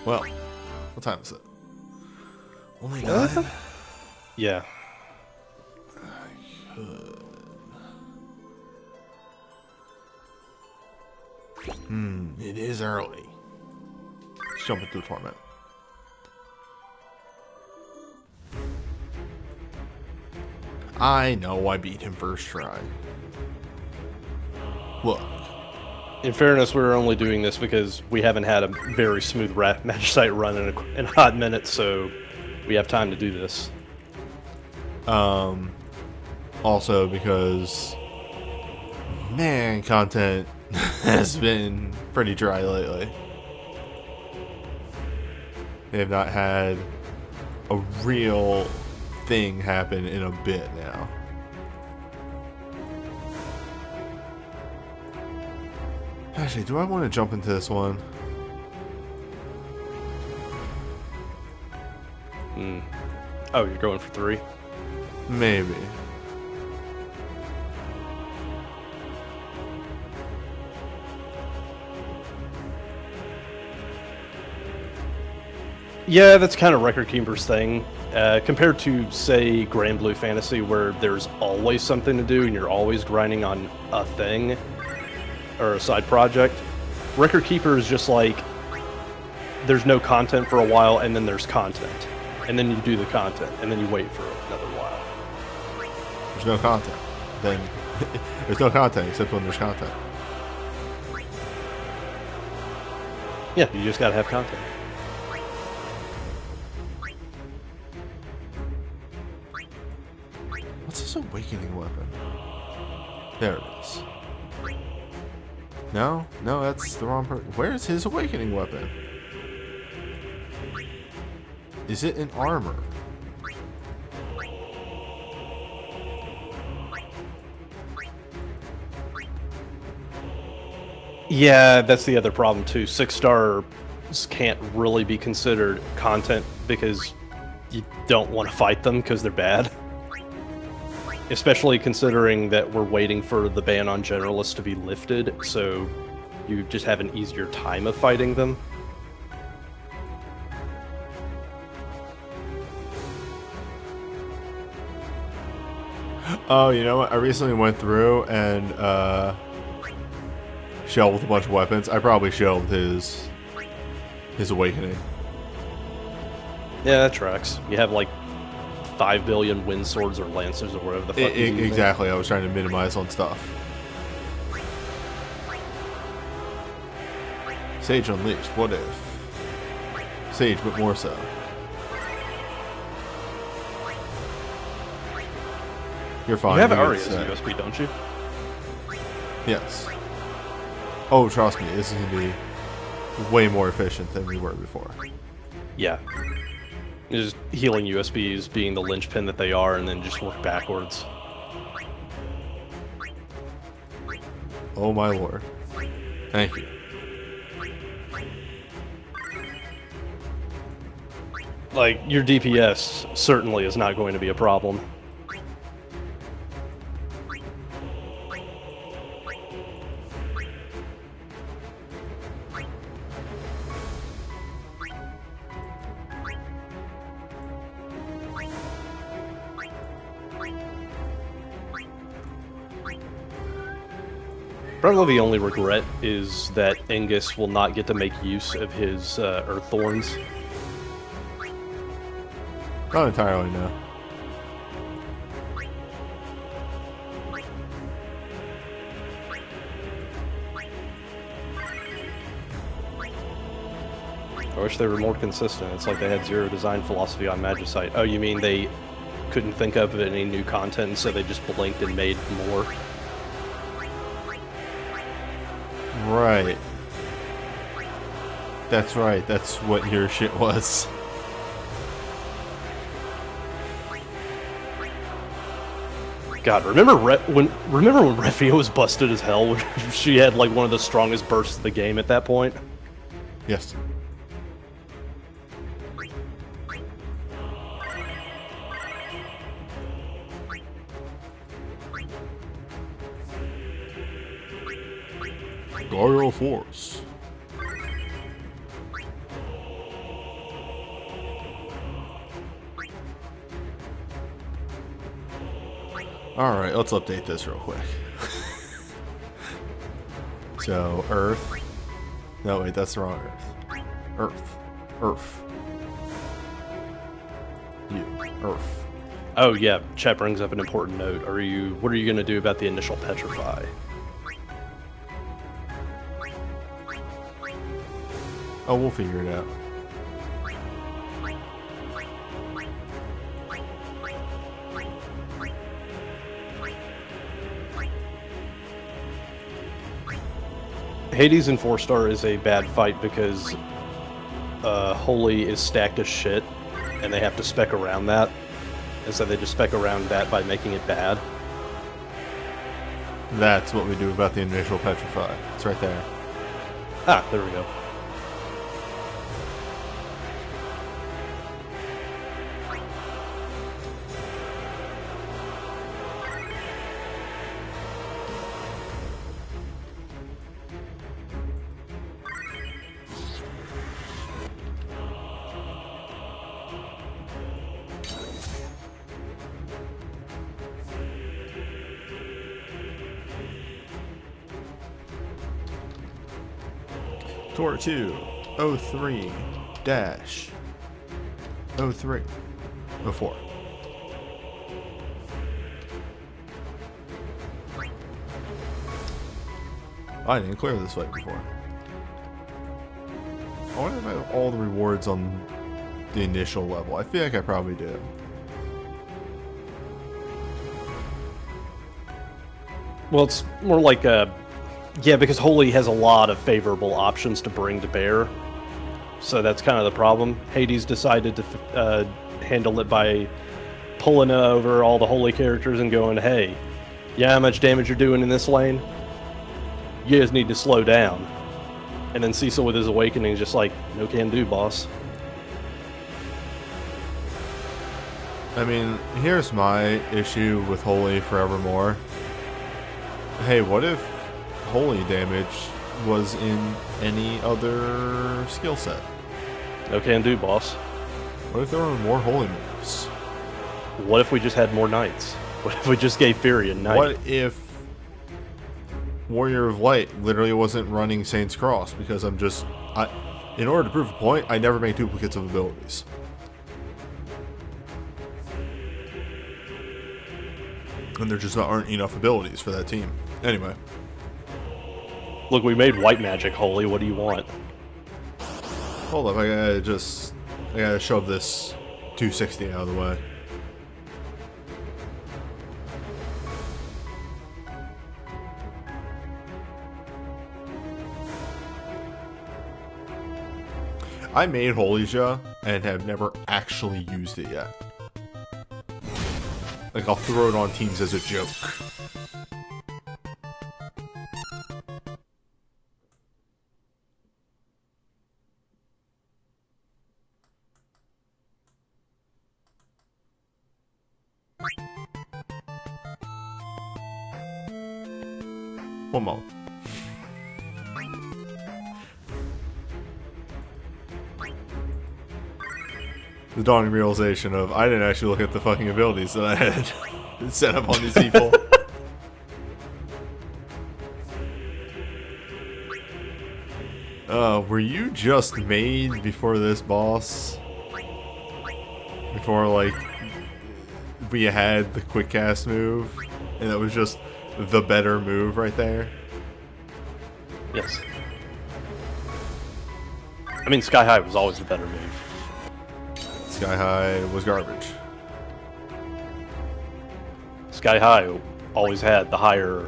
Well, what time is it? Only 9? Yeah. It is early. Let's jump into the torment. I know I beat him first try. Look. In fairness, we were only doing this because we haven't had a very smooth match site run in a hot minute, so we have time to do this. Also because, man, content has been pretty dry lately. They have not had a real thing happen in a bit now. Actually, do I want to jump into this one? Oh, you're going for 3? Maybe. Yeah, that's kind of Record Keeper's thing. Compared to, say, Grand Blue Fantasy, where there's always something to do and you're always grinding on a thing or a side project, Record Keeper is just like, there's no content for a while and then there's content. And then you do the content and then you wait for another while. There's no content. Then there's no content except when there's content. Yeah, you just gotta have content. What's this awakening weapon? There it is. No, no, that's the wrong person. Where's his awakening weapon? Is it in armor? Yeah, that's the other problem too. 6-stars can't really be considered content because you don't want to fight them because they're bad. Especially considering that we're waiting for the ban on generalists to be lifted, so you just have an easier time of fighting them. Oh, you know what? I recently went through and shelved a bunch of weapons. I probably shelved his awakening. Yeah, that tracks. You have like 5 billion wind swords or lancers or whatever the fuck. Exactly. I was trying to minimize on stuff. Sage Unleashed. What if? Sage, but more so. You're fine. You have you can Aria's say. USB, don't you? Yes. Oh, trust me, this is going to be way more efficient than we were before. Yeah. Just healing USBs being the linchpin that they are, and then just work backwards. Oh my lord. Thank you. Like, your DPS certainly is not going to be a problem. Probably the only regret is that Angus will not get to make use of his Earth Thorns. Not entirely, no. I wish they were more consistent. It's like they had zero design philosophy on Magicite. Oh, you mean they couldn't think of any new content, and so they just blinked and made more? Right. That's right. That's what your shit was. God, remember when Refia was busted as hell? When she had like one of the strongest bursts of the game at that point. Yes. Gaia Force. Alright, let's update this real quick. So, Earth. No, wait, that's the wrong Earth. Earth. Earth. You. Earth. Oh yeah, chat brings up an important note. What are you gonna do about the initial petrify? Oh, we'll figure it out. Hades in 4-star is a bad fight because Holy is stacked as shit, and they have to spec around that. And so they just spec around that by making it bad. That's what we do about the initial petrify. It's right there. Ah, there we go. Tor 2, 03, dash, 03, 04. I didn't clear this fight before. I wonder if I have all the rewards on the initial level. I feel like I probably do. Well, it's more like Yeah, because Holy has a lot of favorable options to bring to bear. So that's kind of the problem. Hades decided to handle it by pulling over all the Holy characters and going, hey, yeah, how much damage you're doing in this lane? You guys need to slow down. And then Cecil with his awakening is just like, no can do, boss. I mean, here's my issue with Holy Forevermore. Hey, what if Holy damage was in any other skill set? No can do, boss. What if there were more Holy moves? What if we just had more knights? What if we just gave Fury a knight? What if Warrior of Light literally wasn't running Saint's Cross? Because in order to prove a point, I never make duplicates of abilities. And there just aren't enough abilities for that team. Anyway. Look, we made white magic Holy. What do you want? Hold up, I gotta shove this 260 out of the way. I made Holyja and have never actually used it yet. Like, I'll throw it on teams as a joke. One moment. The dawning realization of I didn't actually look at the fucking abilities that I had set up on these people. Were you just made before this boss? Before, like, we had the quick cast move, and that was just the better move right there? Yes. I mean, Sky High was always the better move. Sky High was garbage. Sky High always had the higher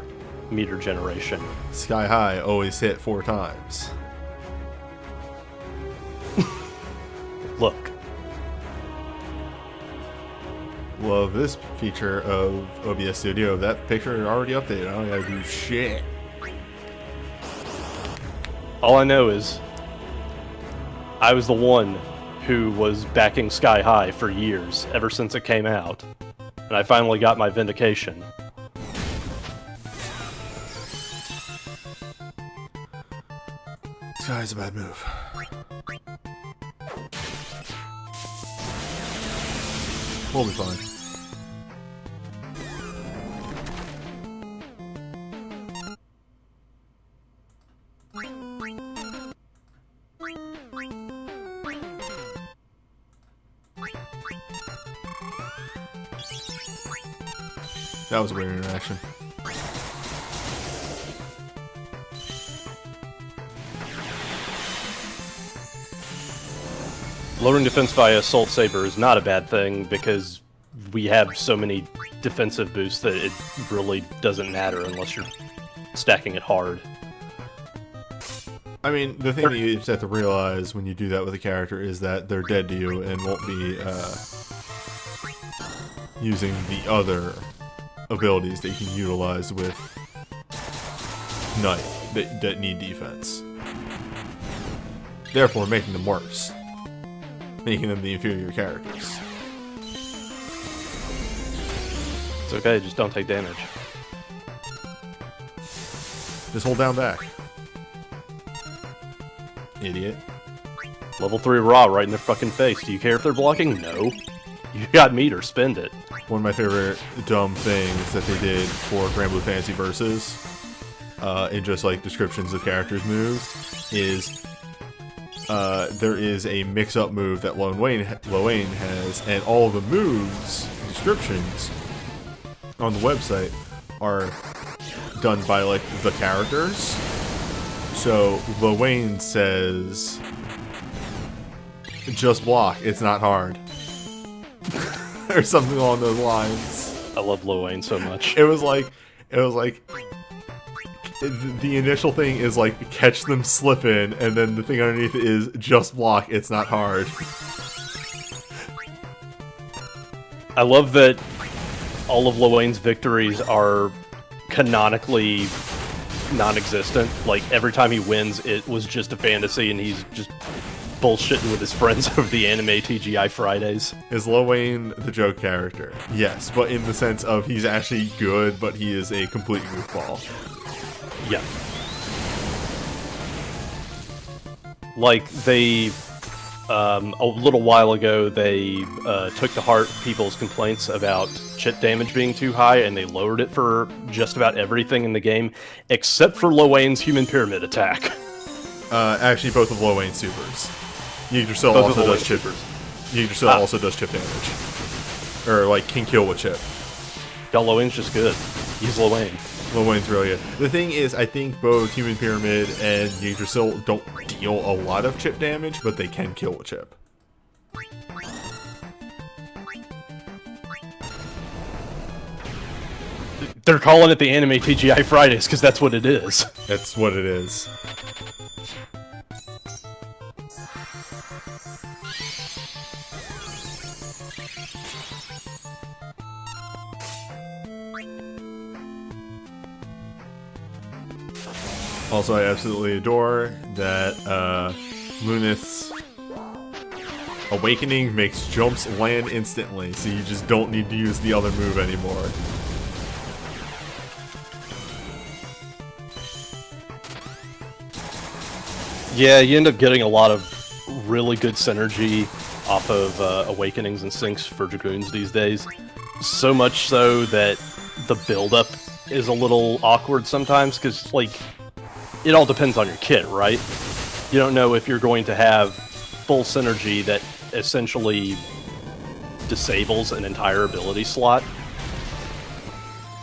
meter generation. Sky High always hit 4 times. Look. Love this feature of OBS Studio. That picture already updated. I don't gotta do shit. All I know is I was the one who was backing Sky High for years, ever since it came out. And I finally got my vindication. Sky's a bad move. We'll be fine. That was a weird interaction. Lowering defense via Assault Saber is not a bad thing because we have so many defensive boosts that it really doesn't matter unless you're stacking it hard. I mean, the thing that you just have to realize when you do that with a character is that they're dead to you and won't be using the other abilities that you can utilize with Knight that need defense. Therefore, making them worse. Making them the inferior characters. It's okay, just don't take damage. Just hold down back. Idiot. Level 3 Raw right in their fucking face. Do you care if they're blocking? No. You got meter, spend it. One of my favorite dumb things that they did for Grand Blue Fantasy Versus, in just like descriptions of characters' moves, is there is a mix-up move that Lowain has, and all the moves descriptions on the website are done by like the characters. So Lowain says, "Just block. It's not hard." Or something along those lines. I love Lowain so much. It was like the initial thing is like catch them slipping, and then the thing underneath is just block. It's not hard. I love that all of Lowain's victories are canonically non-existent. Like, every time he wins, it was just a fantasy, and he's just bullshitting with his friends over the anime TGI Fridays. Is Lowain the joke character? Yes, but in the sense of he's actually good, but he is a complete goofball. Yeah. Like, they... a little while ago, they took to heart people's complaints about chip damage being too high, and they lowered it for just about everything in the game, except for Lowain's human pyramid attack. Actually, both of Lowain's supers. Yggdrasil Both also of does Lowain's chip. supers. Yggdrasil also does chip damage, or like can kill with chip. Yeah, Lowain's just good. Use Lowain. Lowain's really good. The thing is, I think both Human Pyramid and Yggdrasil don't deal a lot of chip damage, but they can kill with chip. They're calling it the anime TGI Fridays because that's what it is. That's what it is. Also, I absolutely adore that Lunith's Awakening makes jumps land instantly, so you just don't need to use the other move anymore. Yeah, you end up getting a lot of really good synergy off of Awakenings and Sinks for Dragoons these days. So much so that the build-up is a little awkward sometimes, because, like, it all depends on your kit, right? You don't know if you're going to have full synergy that essentially disables an entire ability slot,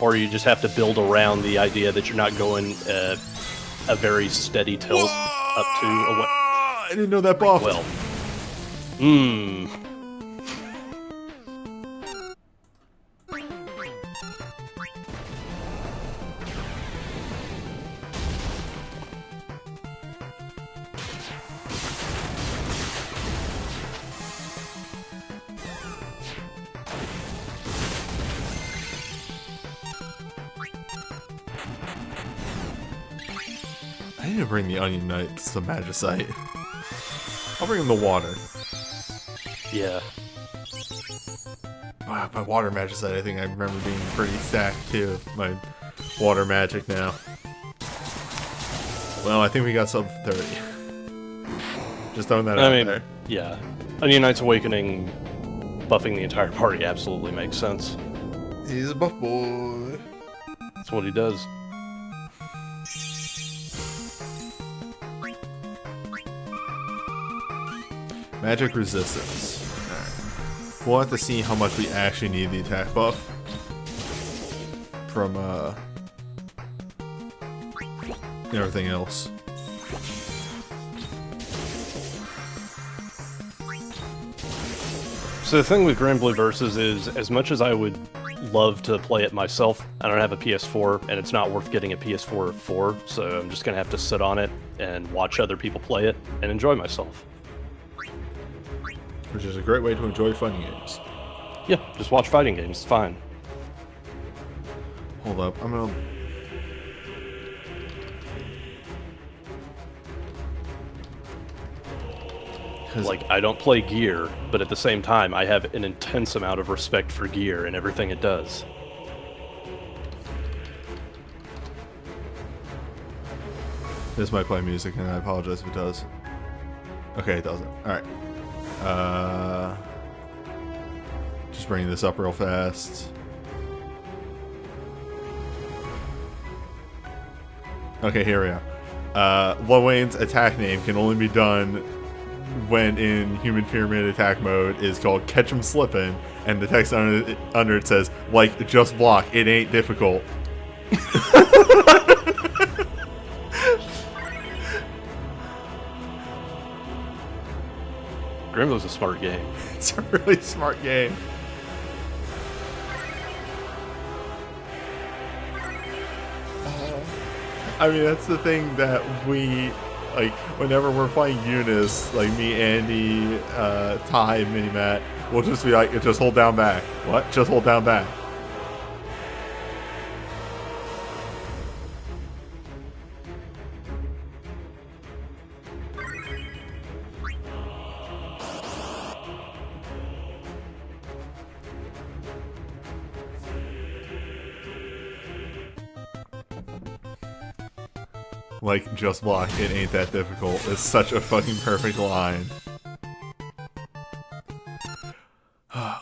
or you just have to build around the idea that you're not going a very steady tilt up to a... I didn't know that buff. Well, I need to bring the Onion Knights to Magicite. I'll bring them the water. yeah. Wow, my water Magicite, I think I remember being pretty stacked too. My water magic now. Well, I think we got sub 30. Just throwing that out there. Yeah. Onion Knight's Awakening buffing the entire party absolutely makes sense. He's a buff boy. That's what he does. Magic resistance. Alright. We'll have to see how much we actually need the attack buff from everything else. So the thing with Grand Blue Versus is, as much as I would love to play it myself, I don't have a PS4, and it's not worth getting a PS4 for, so I'm just gonna have to sit on it and watch other people play it and enjoy myself. Which is a great way to enjoy fighting games. Yeah, just watch fighting games, it's fine. Hold up, I'm gonna... Like, I don't play Gear, but at the same time, I have an intense amount of respect for Gear and everything it does. This might play music, and I apologize if it does. Okay, it doesn't. Alright. Just bringing this up real fast. Okay, here we are. Lowain's attack name can only be done when in Human Pyramid attack mode is called Catch 'em Slippin', and the text under it says, like, just block, it ain't difficult. Grimblow's a smart game. It's a really smart game. I mean, that's the thing that we, like, whenever we're playing Eunice, like me, Andy, Ty, Mini-Matt, we'll just be like, just hold down back. What? Just hold down back. Like, just block, it ain't that difficult. It's such a fucking perfect line.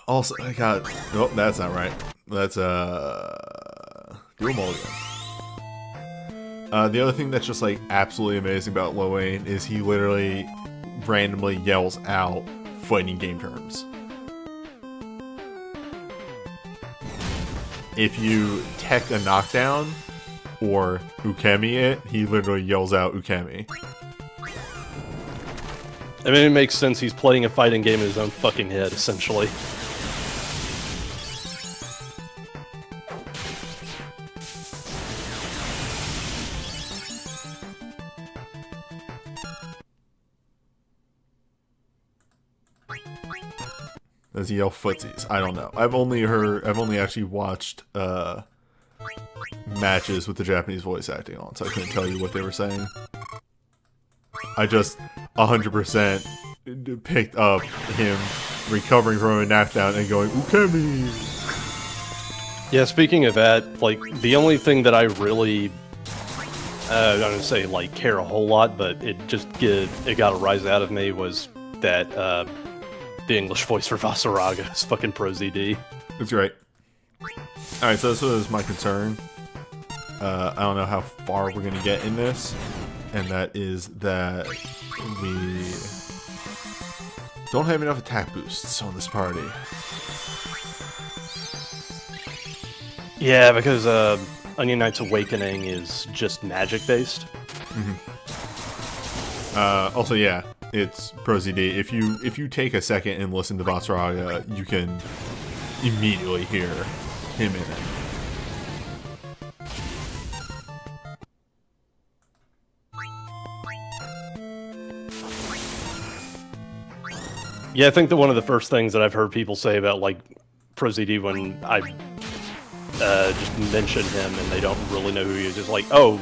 Also, I got... Oh, that's not right. That's, dual mulligan. The other thing that's just, like, absolutely amazing about Lil Wayne is he literally randomly yells out fighting game terms. If you tech a knockdown or ukemi it, he literally yells out ukemi. I mean, it makes sense. He's playing a fighting game in his own fucking head, essentially. Does he yell footsies? I don't know. I've only actually watched matches with the Japanese voice acting on, so I couldn't tell you what they were saying. I just 100% picked up him recovering from a knockdown and going, ukemi! Yeah, speaking of that, like, the only thing that I really, I don't say, like, care a whole lot, but it got a rise out of me was that, the English voice for Vasaraga is fucking Pro ZD. That's great. Alright, so this was my concern. I don't know how far we're gonna get in this, and that is that we don't have enough attack boosts on this party. Yeah, because Onion Knight's Awakening is just magic based. Mm-hmm. Also, yeah, it's Pro ZD. If you take a second and listen to Vasaraga, you can immediately hear him in it. Yeah, I think that one of the first things that I've heard people say about, like, Pro ZD when I just mention him and they don't really know who he is, like, oh,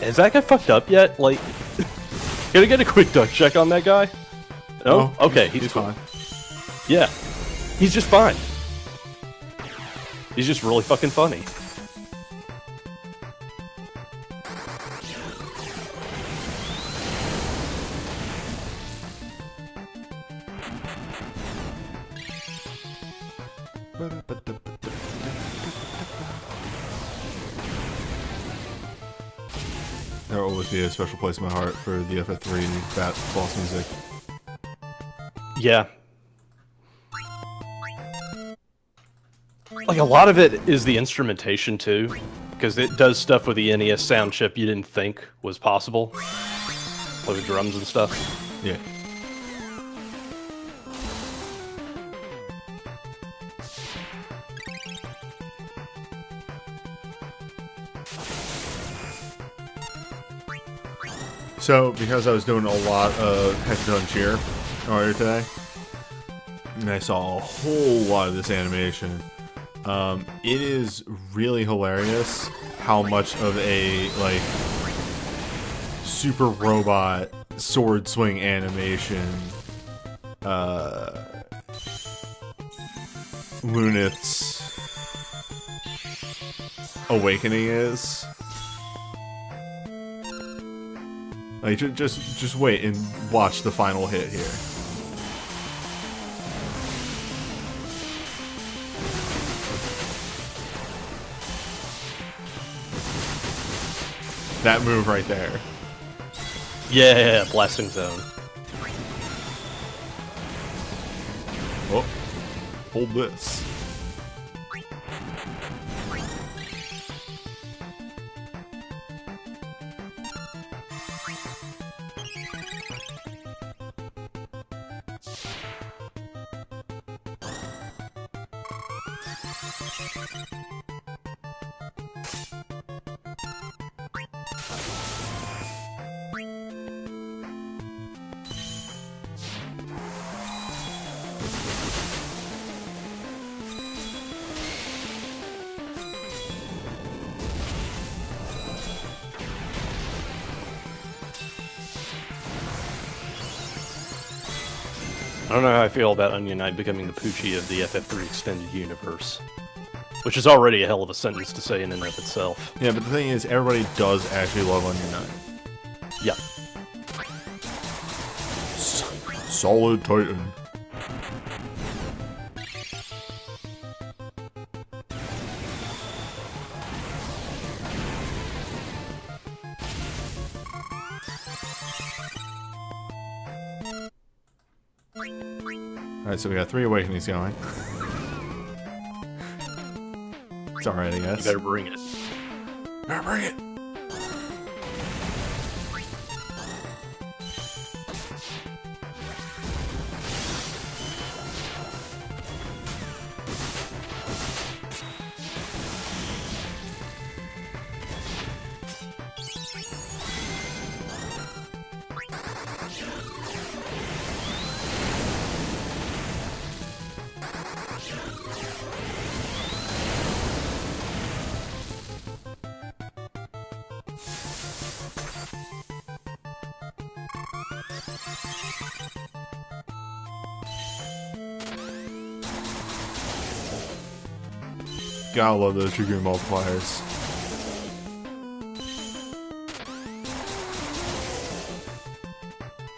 has that guy fucked up yet? Like, can I get a quick duck check on that guy? No? Oh, okay, he's cool. Fine. Yeah, he's just fine. He's just really fucking funny. There will always be a special place in my heart for the FF3 boss music. Yeah. Like, a lot of it is the instrumentation, too, because it does stuff with the NES sound chip you didn't think was possible. Like the drums and stuff. Yeah. So, because I was doing a lot of head-to-toe cheer earlier today, and I saw a whole lot of this animation, it is really hilarious how much of a, like, super robot sword swing animation Lunith's Awakening is. Like, just wait and watch the final hit here. That move right there. Yeah, Blasting Zone. Oh, hold this. I don't know how I feel about Onion Knight becoming the Poochie of the FF3 extended universe. Which is already a hell of a sentence to say in and of itself. Yeah, but the thing is, everybody does actually love Onion Knight. Yeah. Solid Titan. Alright, so we got 3 awakenings going. It's alright, I guess. You better bring it. Better bring it! Gotta love those Dragoon multipliers.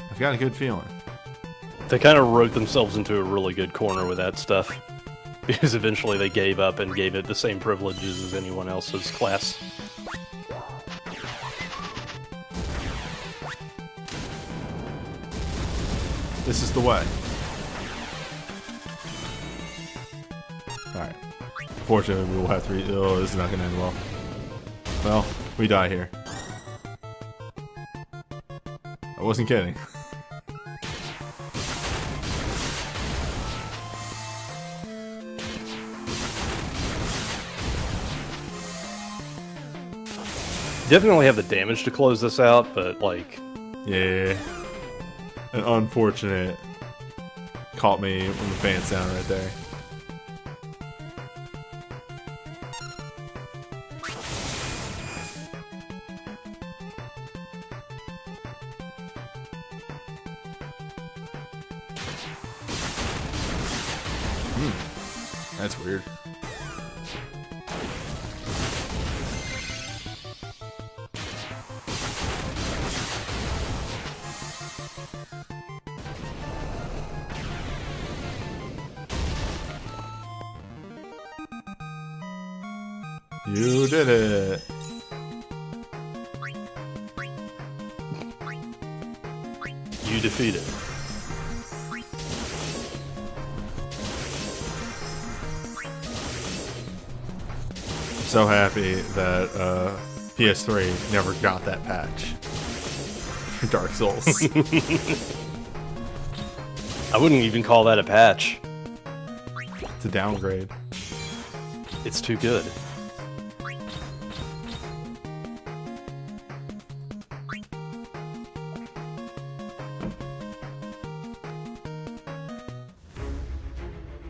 I've got a good feeling. They kind of wrote themselves into a really good corner with that stuff. Because eventually they gave up and gave it the same privileges as anyone else's class. This is the way. Alright. Fortunately, we will have to oh, this is not gonna end well. Well, we die here. I wasn't kidding. Definitely have the damage to close this out, but like... Yeah. An unfortunate caught me when the fan's down right there. That's weird. You did it. You defeated. So happy that PS3 never got that patch for Dark Souls. I wouldn't even call that a patch. It's a downgrade. It's too good.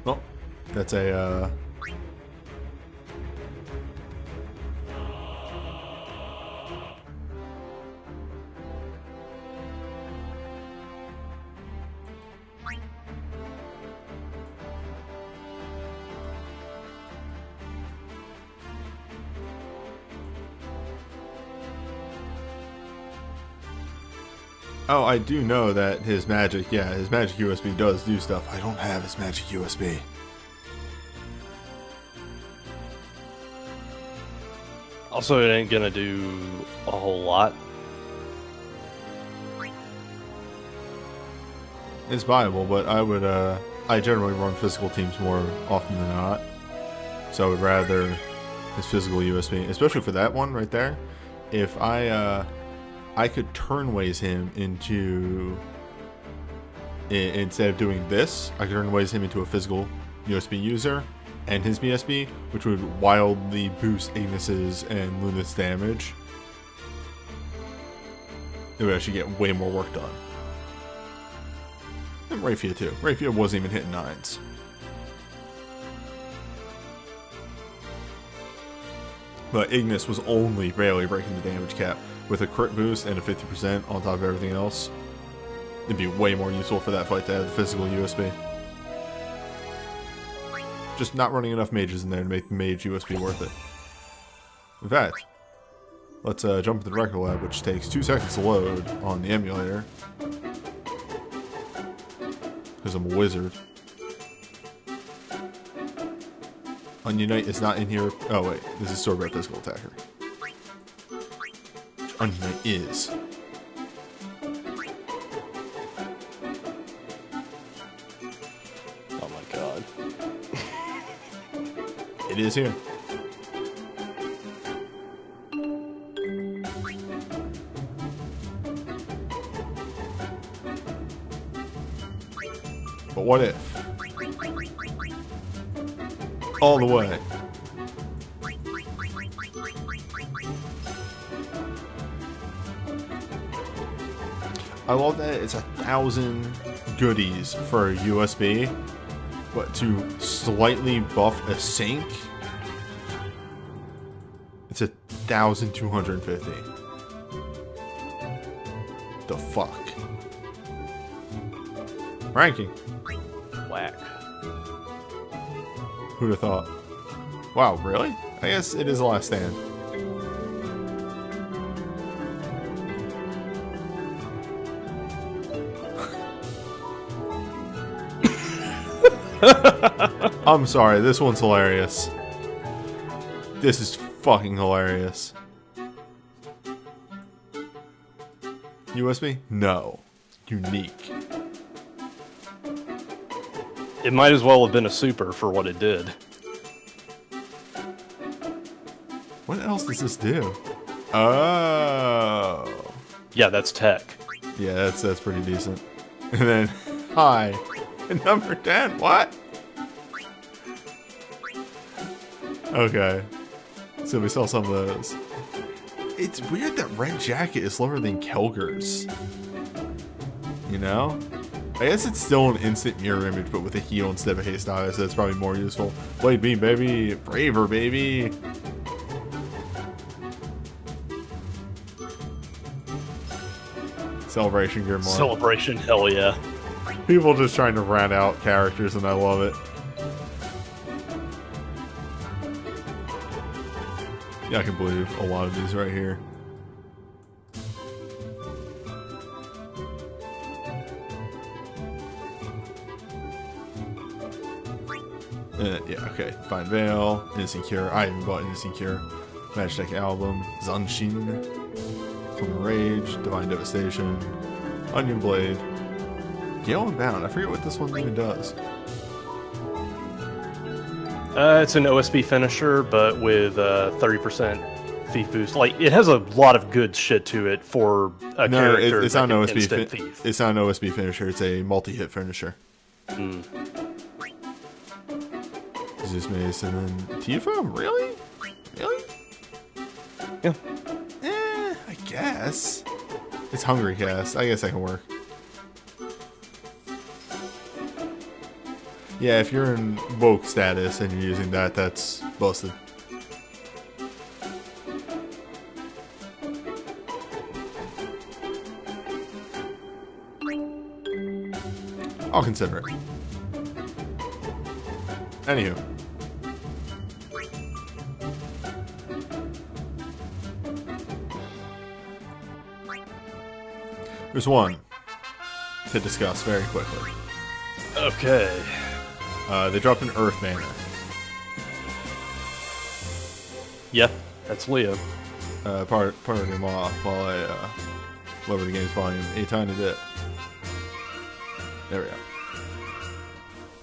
Well, that's a Oh, I do know that his magic, yeah, his magic USB does do stuff. I don't have his magic USB. Also, it ain't gonna do a whole lot. It's viable, but I would, I generally run physical teams more often than not. So I would rather his physical USB, especially for that one right there. If I could turnways him into, instead of doing this, I could turnways him into a physical USB user and his BSB, which would wildly boost Ignis's and Luna's damage. It would actually get way more work done. And Rafia too. Rafia wasn't even hitting 9s. But Ignis was only barely breaking the damage cap with a crit boost and a 50% on top of everything else. It'd be way more useful for that fight to have the physical USB. Just not running enough mages in there to make the mage USB worth it. In fact, let's jump into the record lab, which takes 2 seconds to load on the emulator. Because I'm a wizard. Onion Knight is not in here. Oh wait, this is Swordbearer Physical Attacker. Which Onion Knight is. Oh my god. It is here. But what if? All the way. I love that it's 1,000 goodies for a USB, but to slightly buff a sync, it's 1,250. The fuck? Ranking. Whack. Who'd have thought? Wow, really? I guess it is the last stand. I'm sorry, this one's hilarious. This is fucking hilarious. USB? No. Unique. It might as well have been a super for what it did. What else does this do? Oh. Yeah, that's tech. Yeah, that's pretty decent. And then, hi. And number 10, what? Okay. So we saw some of those. It's weird that Red Jacket is lower than Kelger's. You know? I guess it's still an instant mirror image, but with a heal instead of a haste die, so that's probably more useful. Blade Beam, baby! Braver, baby! Celebration Grimlock. Celebration, hell yeah. People just trying to rat out characters, and I love it. Yeah, I can believe a lot of these right here. Yeah, okay. Fine Veil, Innocent Cure. I even bought Innocent Cure. Magitech Album, Zanshin, Flamer Rage, Divine Devastation, Onion Blade, Gale and Bound. I forget what this one even does. It's an OSB finisher, but with 30% thief boost. Like, it has a lot of good shit to it for a character. It's not an like OSB thief. It's not an OSB finisher. It's a multi-hit finisher. Mm. Zeus Mace and then Tifa? Really? Really? Yeah. I guess. It's Hungry Cast. I guess that can work. Yeah, if you're in woke status and you're using that, that's busted. I'll consider it. Anywho. There's one to discuss very quickly. Okay. They dropped an Earth banner. Yeah, that's Leo. Part of them off while I lower the game's volume a tiny bit. There we go.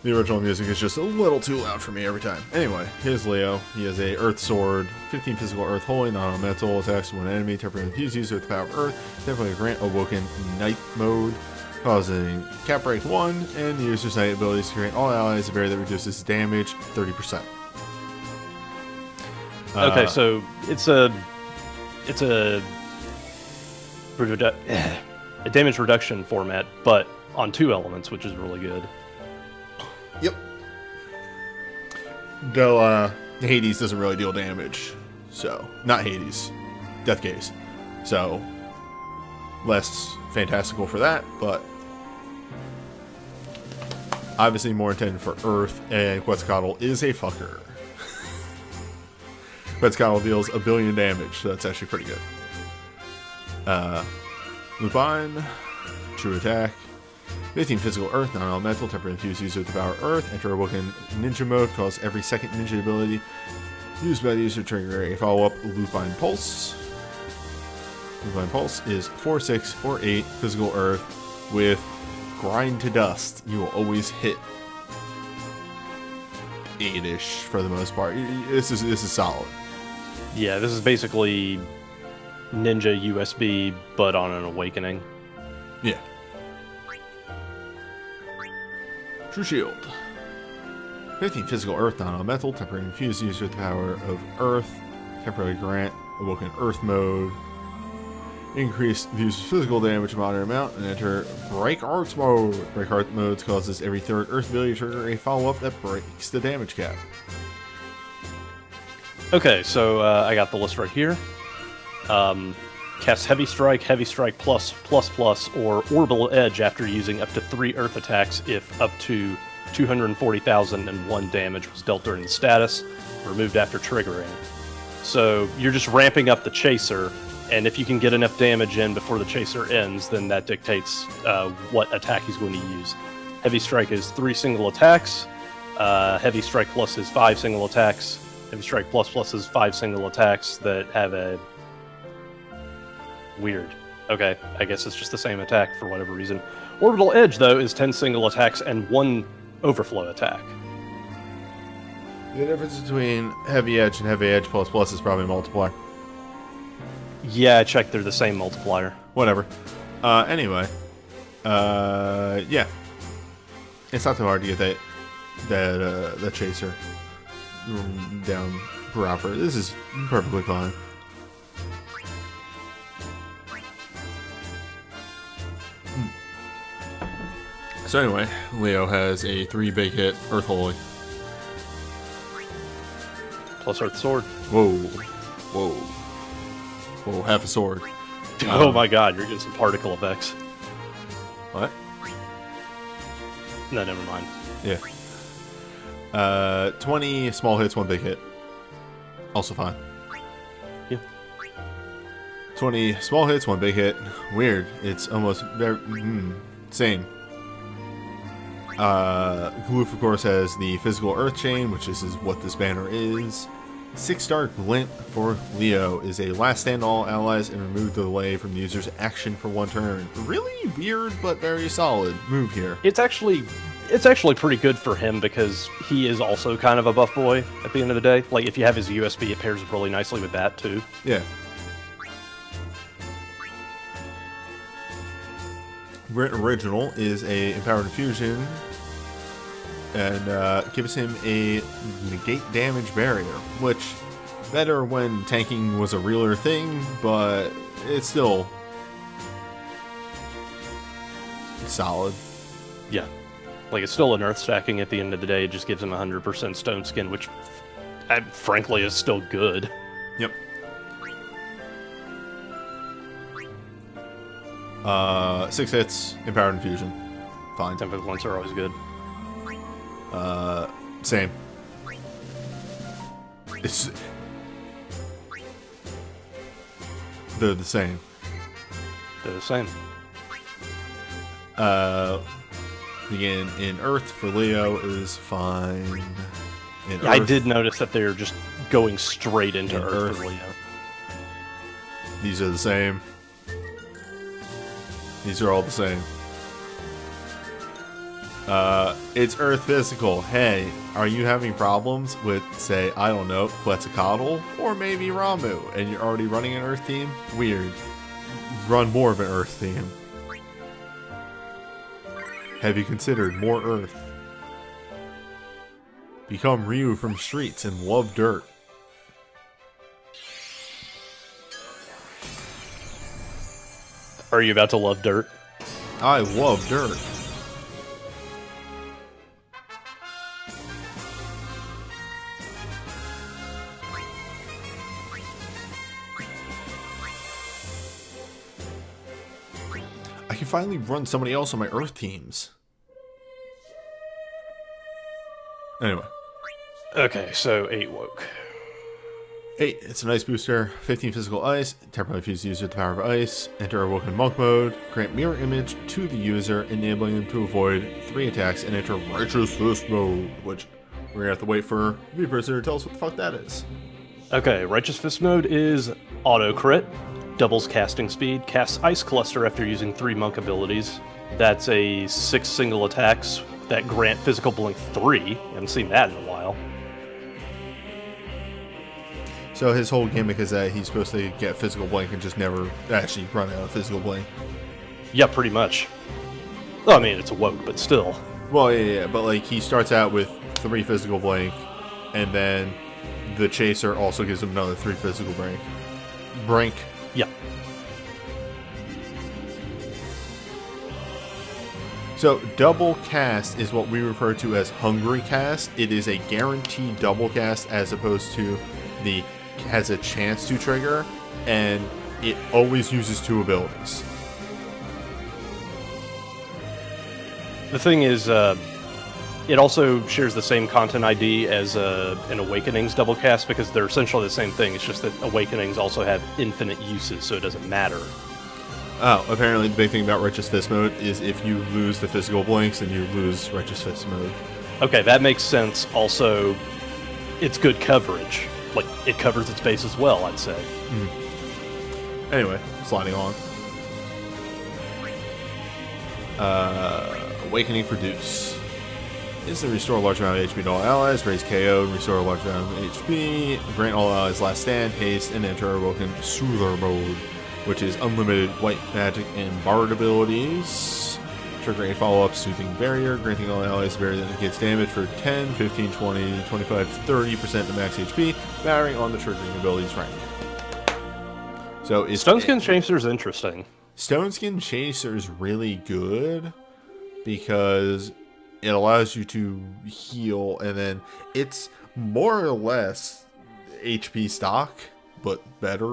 The original music is just a little too loud for me every time. Anyway, here's Leo. He has a Earth Sword, 15 physical Earth Holy, non-elemental, attacks to one enemy, temporarily infused user with the power of Earth, temporarily grant Awoken Night mode, causing cap break 1, and the user's night abilities to grant all allies a barrier that reduces damage 30%. Okay, so it's a damage reduction format, but on 2 elements, which is really good. Yep. Though, Hades doesn't really deal damage. So, not Hades. Death Gaze. So, less fantastical for that, but Obviously more intended for Earth, and Quetzalcoatl is a fucker. Quetzalcoatl deals 1 billion damage, so that's actually pretty good. Lupine, true attack. 15 physical Earth, non-elemental, temporary infused user with the power Earth. Enter Awoken Ninja mode, cause every second ninja ability used by the user to trigger a follow-up Lupine Pulse. Lupine Pulse is 4/6 or 8 physical Earth with Grind to Dust. You will always hit 8-ish for the most part. This is solid. Yeah, this is basically Ninja USB, but on an Awakening. Yeah. True Shield. 15 physical Earth, non-elemental, temporary infused user with the power of Earth. Temporary grant, Awoken Earth mode. Increase the user's physical damage a moderate amount, and enter Break Arts mode. Break Arts mode causes every third Earth ability to trigger a follow-up that breaks the damage cap. Okay, so I got the list right here. Cast Heavy Strike plus, or Orbital Edge after using up to 3 Earth attacks if up to 240,001 damage was dealt during the status, removed after triggering. So you're just ramping up the Chaser, and if you can get enough damage in before the Chaser ends, then that dictates what attack he's going to use. Heavy Strike is 3 single attacks. Heavy Strike Plus is 5 single attacks. Heavy Strike Plus is 5 single attacks that have a... Weird. Okay, I guess it's just the same attack for whatever reason. Orbital Edge, though, is 10 single attacks and 1 overflow attack. The difference between Heavy Edge and Heavy Edge plus is probably multiplier. Yeah, I checked. They're the same multiplier. Whatever. Anyway. Yeah. It's not too hard to get that Chaser down proper. This is perfectly fine. So anyway, Leo has a 3 big hit Earth Holy. Plus Earth Sword. Whoa. Whoa. Whoa, half a sword. Oh my god, you're getting some particle effects. What? No, never mind. Yeah. 20 small hits, 1 big hit. Also fine. Yeah. 20 small hits, 1 big hit. Weird. It's almost very... same. Gloof, of course, has the physical Earth Chain, which is what this banner is. 6-star Glint for Leo is a last stand all allies and remove the delay from the user's action for 1 turn. Really weird, but very solid move here. It's actually pretty good for him because he is also kind of a buff boy at the end of the day. Like, if you have his USB, it pairs really nicely with that, too. Yeah. Original is a Empowered Infusion and gives him a negate damage barrier, which better when tanking was a realer thing, but it's still solid. Yeah. Like, it's still an earth stacking at the end of the day. It just gives him 100% stone skin, which frankly is still good. Yep. 6 hits, Empowered Infusion. Fine. 10 points are always good. Same. It's... They're the same. They're the same. Again, in Earth for Leo is fine. Yeah, I did notice that they're just going straight into Earth for Leo. These are the same. These are all the same. It's Earth Physical. Hey, are you having problems with, say, I don't know, Quetzalcoatl? Or maybe Ramu, and you're already running an Earth team? Weird. Run more of an Earth team. Have you considered more Earth? Become Ryu from Streets and love dirt. Are you about to love dirt? I love dirt. I can finally run somebody else on my Earth teams. Anyway. Okay, so 8 woke. 8, it's an ice booster. 15 physical ice. Temporarily fuse the user with the power of ice. Enter Awoken Monk mode. Grant mirror image to the user, enabling them to avoid 3 attacks and enter Righteous Fist mode, which we're gonna have to wait for the person to tell us what the fuck that is. Okay, Righteous Fist mode is auto crit, doubles casting speed, casts Ice Cluster after using 3 monk abilities. That's a 6 single attacks that grant physical blink 3. Haven't seen that in a while. So his whole gimmick is that he's supposed to get physical blink and just never actually run out of physical blink. Yeah, pretty much. Well, I mean, it's a woke, but still. Well, yeah, but like he starts out with 3 physical blink, and then the chaser also gives him another 3 physical blink. Yeah. So double cast is what we refer to as hungry cast. It is a guaranteed double cast as opposed to the has a chance to trigger, and it always uses 2 abilities. The thing is, it also shares the same content ID as an Awakenings double cast because they're essentially the same thing. It's just that Awakenings also have infinite uses, so it doesn't matter. Oh, apparently the big thing about Righteous Fist mode is if you lose the physical blinks, then you lose Righteous Fist mode. Okay, that makes sense. Also, it's good coverage. Like, it covers its base as well, I'd say. Anyway, sliding on. Awakening for Deuce. Is to restore a large amount of HP to all allies, raise KO, and restore a large amount of HP, grant all allies last stand, haste, and enter Awoken Soother mode, which is unlimited white magic and bard abilities. Triggering a follow-up Soothing Barrier, granting all allies a barrier that gets damage for 10, 15, 20, 25, 30% to max HP, varying on the triggering ability's rank. So is Stone Skin Chaser is interesting. Stone Skin Chaser is really good because it allows you to heal, and then it's more or less HP stock, but better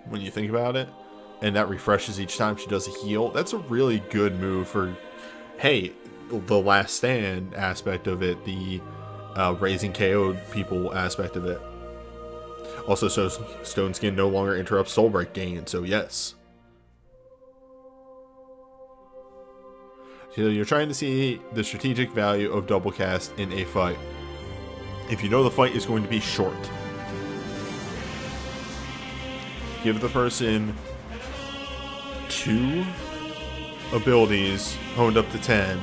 when you think about it. And that refreshes each time she does a heal. That's a really good move for, hey, the last stand aspect of it, the raising KO'd people aspect of it. Also, so Stone Skin no longer interrupts Soul Break gain, so yes. So you're trying to see the strategic value of double cast in a fight. If you know the fight is going to be short, give the person 2 abilities honed up to 10,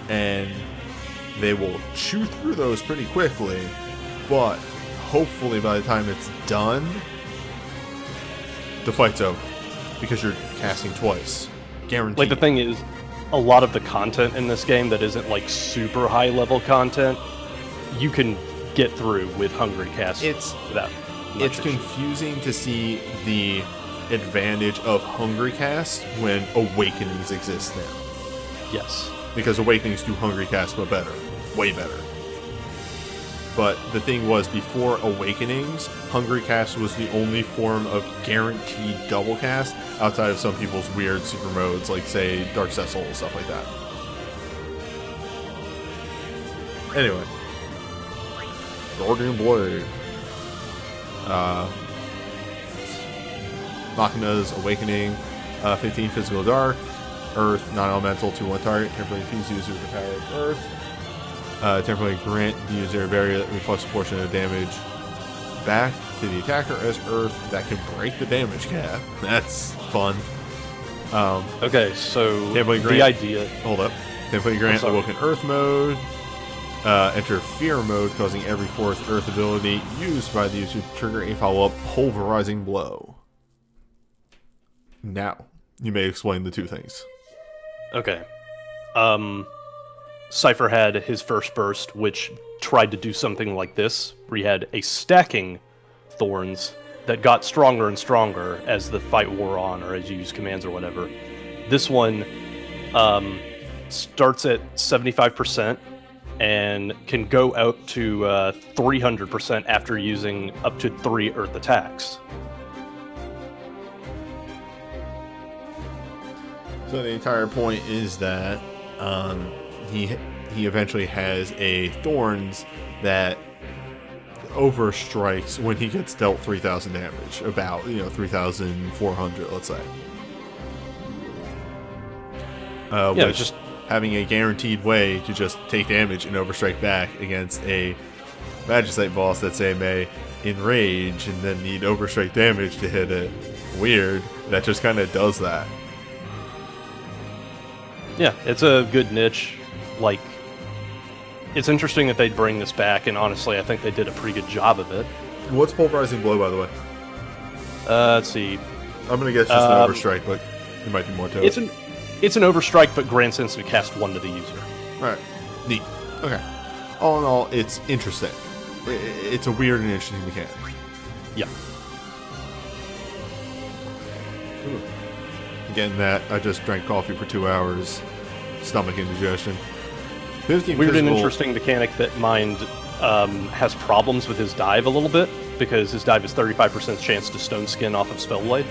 and they will chew through those pretty quickly, but hopefully by the time it's done, the fight's over, because you're casting twice. Guaranteed. Like, the thing is, a lot of the content in this game that isn't like super high level content, you can get through with Hungry Cast. It's confusing to see the advantage of Hungry Cast when Awakenings exist now. Yes. Because Awakenings do Hungry Cast but better. Way better. But the thing was, before Awakenings, Hungry Cast was the only form of guaranteed double cast outside of some people's weird super modes, like, say, Dark Cecil and stuff like that. Anyway. Guardian Blade. Machina's Awakening. 15 Physical Dark. Earth, non-elemental, 2/1 target. Temporarily fuse user with the power of Earth. Temporarily grant the user a barrier that reflects a portion of the damage back to the attacker as Earth that can break the damage cap. That's fun. Okay, so the idea... Hold up. Temporarily grant Awoken Earth mode. Enter Fear mode, causing every 4th Earth ability used by the user to trigger a follow-up Pulverizing Blow. Now, you may explain the 2 things. Okay. Cypher had his first burst, which tried to do something like this, where he had a stacking thorns that got stronger and stronger as the fight wore on, or as you use commands or whatever. This one starts at 75% and can go out to 300% after using up to 3 Earth attacks. So the entire point is that he eventually has a Thorns that overstrikes when he gets dealt 3,000 damage. About, 3,400, let's say. Which just having a guaranteed way to just take damage and overstrike back against a Magicite boss that, say, may enrage and then need overstrike damage to hit it. Weird. That just kind of does that. Yeah, it's a good niche. Like, it's interesting that they'd bring this back, and honestly, I think they did a pretty good job of it. What's Pulverizing Blow, by the way? Let's see. I'm gonna guess just an overstrike, but there might be more to it. It's an overstrike, but grants instant cast 1 to the user. Alright. Neat. Okay. All in all, it's interesting. It's a weird and interesting mechanic. Yeah. Ooh. Again, that I just drank coffee for 2 hours. Stomach indigestion. 15 Weird physical... and interesting mechanic that Mind has problems with his dive a little bit, because his dive is 35% chance to Stone Skin off of Spellblade.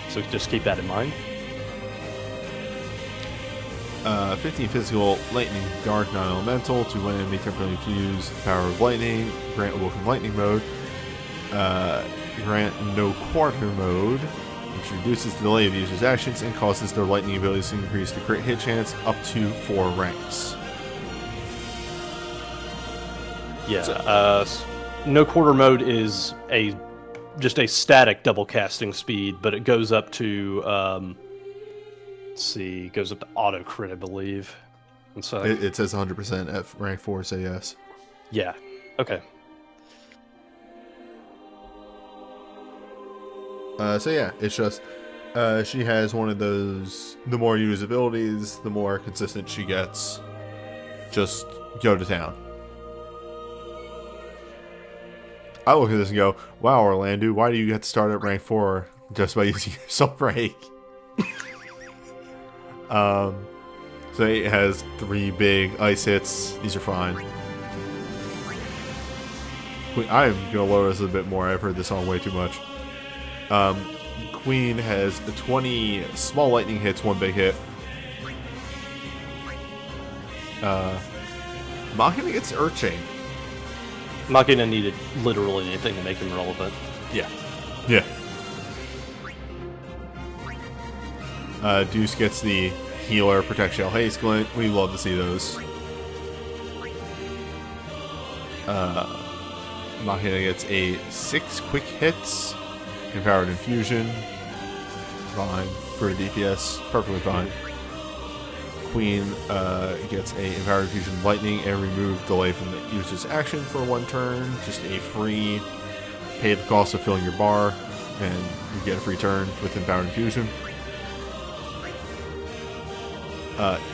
So just keep that in mind. 15 physical, lightning, dark, non-elemental, to when enemy temporarily infuse the power of lightning, grant awoken lightning mode, grant no quarter mode, which reduces the delay of the user's actions and causes their lightning abilities to increase the crit hit chance up to 4 ranks. Yeah, no quarter mode is just a static double casting speed, but it goes up to let's see, goes up to auto crit, I believe. And so it says 100% at rank 4, say yes. Yeah. Okay. So yeah, it's just she has one of those. The more you use abilities, the more consistent she gets. Just go to town. I look at this and go, "Wow, Orlando, why do you get to start at rank 4 just by using your soul break?" So it has 3 big ice hits. These are fine. I'm gonna lower this a bit more. I've heard this song way too much. Queen has 20 small lightning hits, 1 big hit. Machina gets Earth Chain. Machina needed literally anything to make him relevant. Yeah. Yeah. Deuce gets the healer, Protect Shell, Haste Glint. We love to see those. Machina gets a 6 quick hits. Empowered Infusion. Fine. For a DPS. Perfectly fine. Queen gets a Empowered Infusion Lightning and remove delay from the user's action for 1 turn. Just a free pay the cost of filling your bar, and you get a free turn with Empowered Infusion.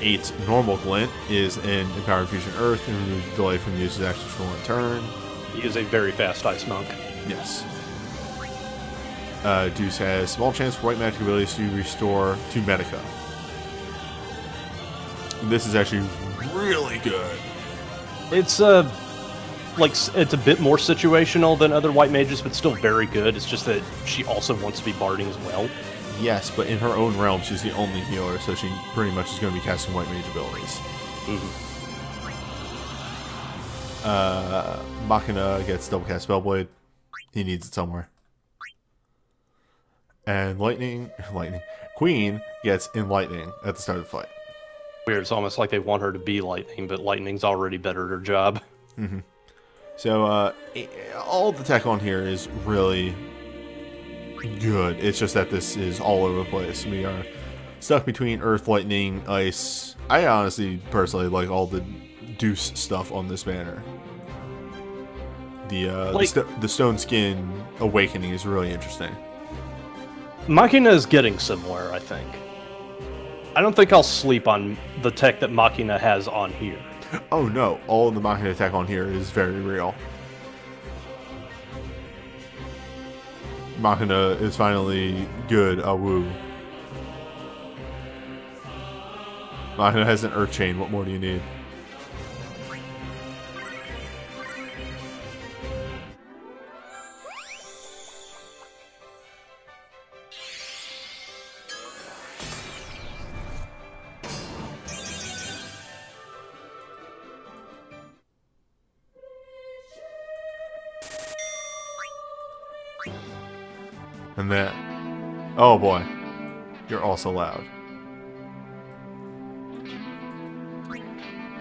8 Normal Glint is an Empowered Infusion Earth and remove the delay from the user's action for 1 turn. He is a very fast Ice Monk. Yes. Deuce has small chance for white magic abilities to restore 2 Medica. This is actually really good. It's it's a bit more situational than other white mages, but still very good. It's just that she also wants to be barding as well. Yes, but in her own realm, she's the only healer, so she pretty much is going to be casting white mage abilities. Machina gets double cast Spellblade. He needs it somewhere. And Lightning. Queen gets Enlightening at the start of the fight. Weird, it's almost like they want her to be Lightning, but Lightning's already better at her job. So, all the tech on here is really good. It's just that this is all over the place. We are stuck between Earth, Lightning, Ice. I honestly, personally, like all the Deuce stuff on this banner. The Stone Skin Awakening is really interesting. Machina is getting somewhere, I think. I don't think I'll sleep on the tech that Machina has on here. Oh no, all of the Machina tech on here is very real. Machina is finally good, woo. Machina has an Earth Chain, what more do you need? And then, oh boy, you're also loud.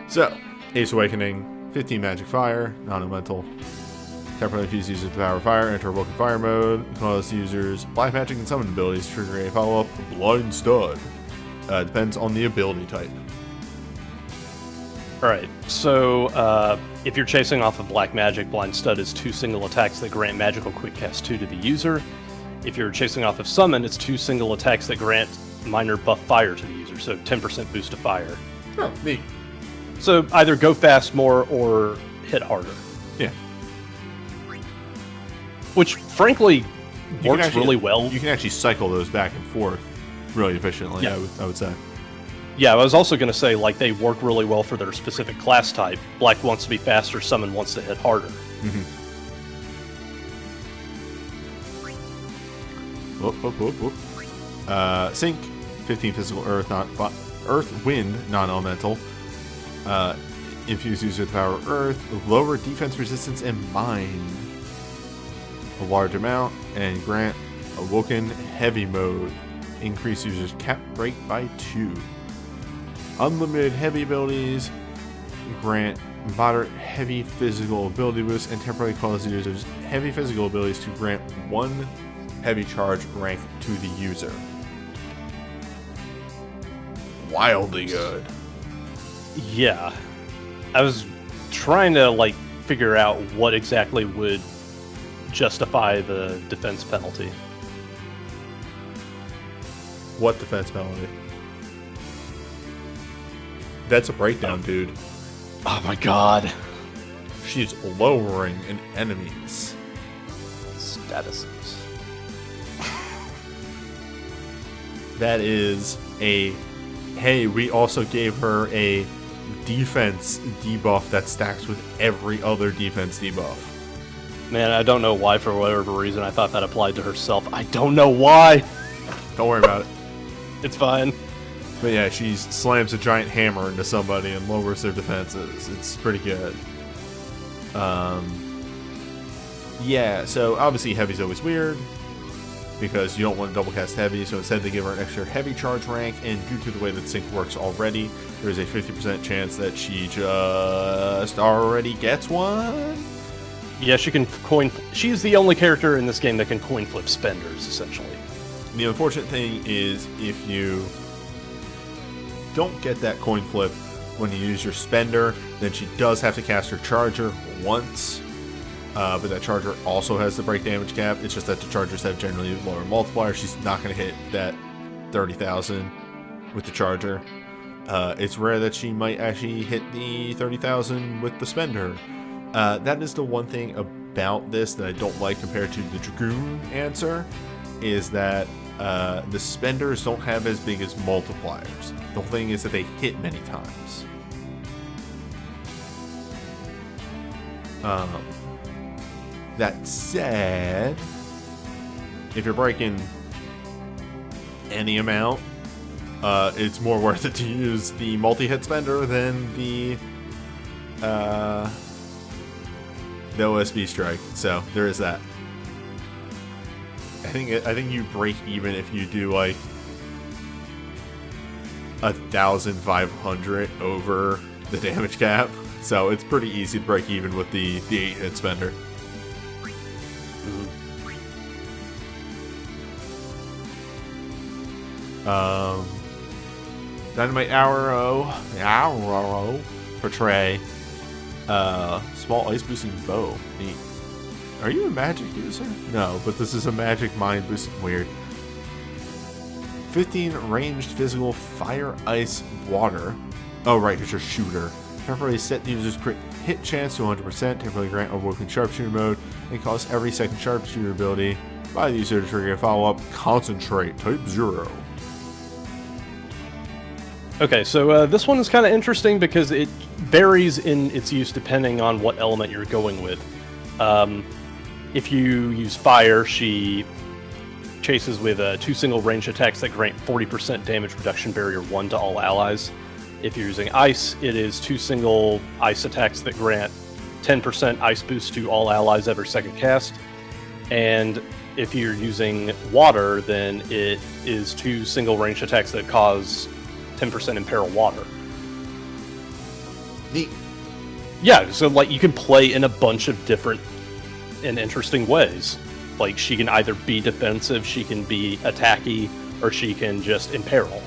So, Ace Awakening, 15 Magic Fire, non-elemental. Temporarily fuse users with the power of fire, enter Awoken Fire mode. Cause users Black Magic and Summon abilities to trigger a follow-up Blind Stud. Depends on the ability type. Alright, so if you're chasing off of Black Magic, Blind Stud is 2 single attacks that grant magical quick cast 2 to the user. If you're chasing off of Summon, it's 2 single attacks that grant minor buff fire to the user, so 10% boost to fire. Oh, neat. So either go fast more or hit harder. Yeah. Which, frankly, works really well. You can actually cycle those back and forth really efficiently, Yeah. I would say. Yeah, I was also going to say, like, they work really well for their specific class type. Black wants to be faster, Summon wants to hit harder. Mm-hmm. Whoop, whoop, whoop, whoop. Sync, 15 physical earth, wind, non-elemental. Infuse user with the power of earth, lower defense resistance and mind a large amount, and grant Awoken heavy mode. Increase users cap break by 2. Unlimited heavy abilities grant moderate heavy physical ability boost and temporarily cause users heavy physical abilities to grant 1 heavy charge rank to the user. Wildly good. Yeah. I was trying to, like, figure out what exactly would justify the defense penalty. What defense penalty? That's a breakdown, dude. Oh my god. She's lowering an enemy's Statuses. That is a... Hey, we also gave her a defense debuff that stacks with every other defense debuff. Man, I don't know why, for whatever reason, I thought that applied to herself. I don't know why! Don't worry about it. It's fine. But yeah, she slams a giant hammer into somebody and lowers their defenses. It's pretty good. Yeah, so obviously heavy's always weird, because you don't want to double cast heavy, so instead they give her an extra heavy charge rank, and due to the way that sync works already, there's a 50% chance that she just already gets one. Yeah, she can coin... She's the only character in this game that can coin flip spenders, essentially. The unfortunate thing is, if you don't get that coin flip when you use your spender, then she does have to cast her charger once. But that charger also has the break damage cap. It's just that the chargers have generally lower multiplier. She's not going to hit that 30,000 with the charger. It's rare that she might actually hit the 30,000 with the spender. That is the one thing about this that I don't like compared to the Dragoon answer, is that the spenders don't have as big as multipliers. The whole thing is that they hit many times. That said, if you're breaking any amount, it's more worth it to use the multi-hit spender than the OSB strike. So there is that. I think you break even if you do like 1,500 over the damage cap. So it's pretty easy to break even with the 8-hit spender. Dynamite arrow for Trey. Small ice boosting bow. Neat. Are you a magic user? No, but this is a magic mind boosting. Weird. 15 ranged physical fire, ice, water. Oh right, because you're a shooter. Temporarily set the user's crit hit chance to 100%. Temporarily grant Awoken sharpshooter mode and cause every second sharpshooter ability by the user to trigger a follow-up concentrate type 0. Okay, so this one is kind of interesting because it varies in its use depending on what element you're going with. If you use fire, she chases with 2 single range attacks that grant 40% damage reduction barrier 1 to all allies. If you're using ice, it is 2 single ice attacks that grant 10% ice boost to all allies every second cast. And If you're using water, then it is 2 single range attacks that cause 10% imperil water. Neat. Yeah, so like you can play in a bunch of different and interesting ways. Like she can either be defensive, she can be attacky, or she can just imperil.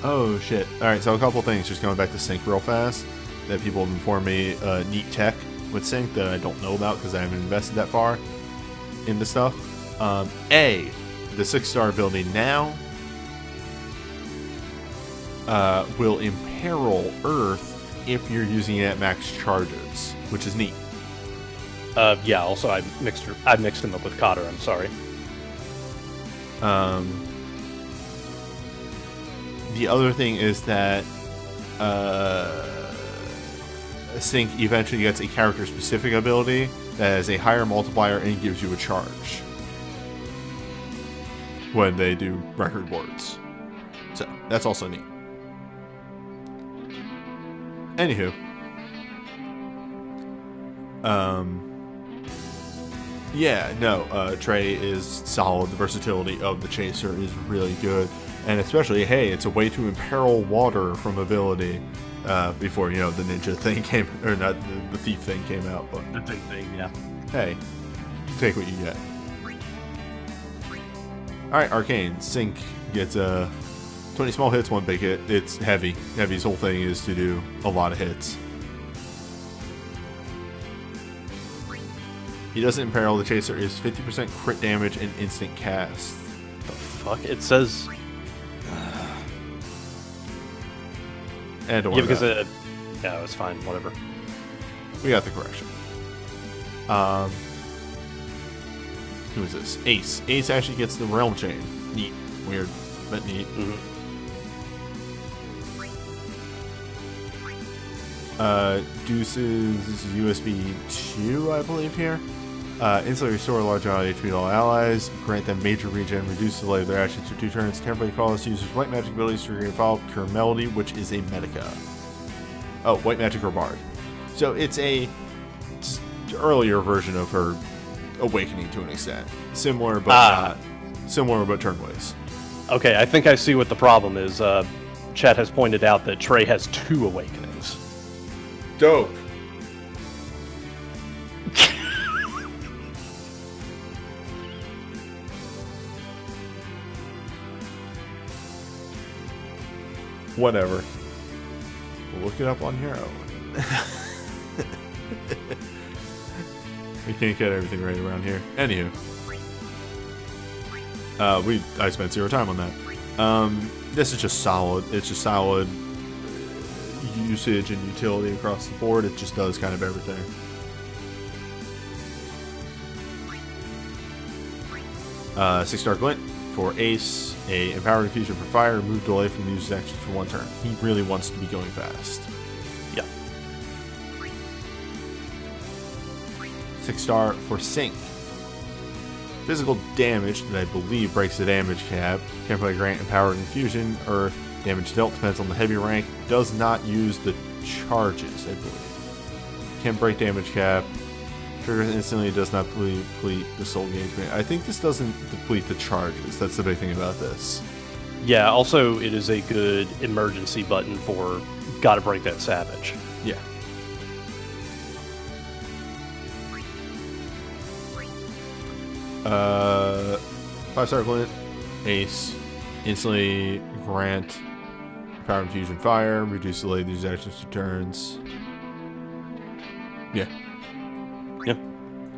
Oh shit. Alright, so a couple things, just going back to Sync real fast, that people have informed me neat tech with Sync that I don't know about because I haven't invested that far into stuff. The 6-star ability now will imperil Earth if you're using it at max charges, which is neat. Yeah, also I mixed him up with Cotter, I'm sorry. The other thing is that Sync eventually gets a character-specific ability that has a higher multiplier and gives you a charge when they do record boards. So, that's also neat. Anywho. Yeah, no, Trey is solid. The versatility of the Chaser is really good. And especially, hey, it's a way to imperil water from ability before, you know, the ninja thing came, or not, the thief thing came out. But The big thing, yeah. hey, take what you get. Alright, Arcane. Sync gets 20 small hits, 1 big hit. It's heavy. Heavy's whole thing is to do a lot of hits. He doesn't imperil. The Chaser is 50% crit damage and instant cast. The fuck? It says... And yeah, because it... Yeah, it's fine, whatever. We got the correction. Who is this? Ace. Ace actually gets the Realm Chain. Neat. Weird, but neat. Mm-hmm. Deuces, this is USB 2, I believe, here. Instantly restore a large amount of HP to all allies. Grant them major regen. Reduce the delay of their actions for 2 turns. Temporarily calls users white magic abilities to regain follow up Cure Melody, which is a Medica. Oh, white magic or Bard. So it's a earlier version of her Awakening to an extent. Similar, but not similar, but turnways. Okay, I think I see what the problem is. Chat has pointed out that Trey has 2 Awakenings. Dope. Whatever. We'll look it up on Hero. We can't get everything right around here. Anywho. I spent 0 time on that. This is just solid. It's just solid usage and utility across the board. It just does kind of everything. Six-star Glint for Ace. A Empowered Infusion for Fire. Remove delay from the user's actions for 1 turn. He really wants to be going fast. Yeah. 6-star for Sync. Physical damage that I believe breaks the damage cap. Can play Grant Empowered Infusion. Earth damage dealt depends on the heavy rank. Does not use the charges, I believe. Can break damage cap. Triggers instantly, does not deplete the soul engagement. I think this doesn't deplete the charges. That's the big thing about this. Yeah, also it is a good emergency button for gotta break that savage. Yeah. Uh, 5-star Glint, Ace, instantly grant Power Infusion Fire, reduce delay these actions to turns. Yeah. Yeah.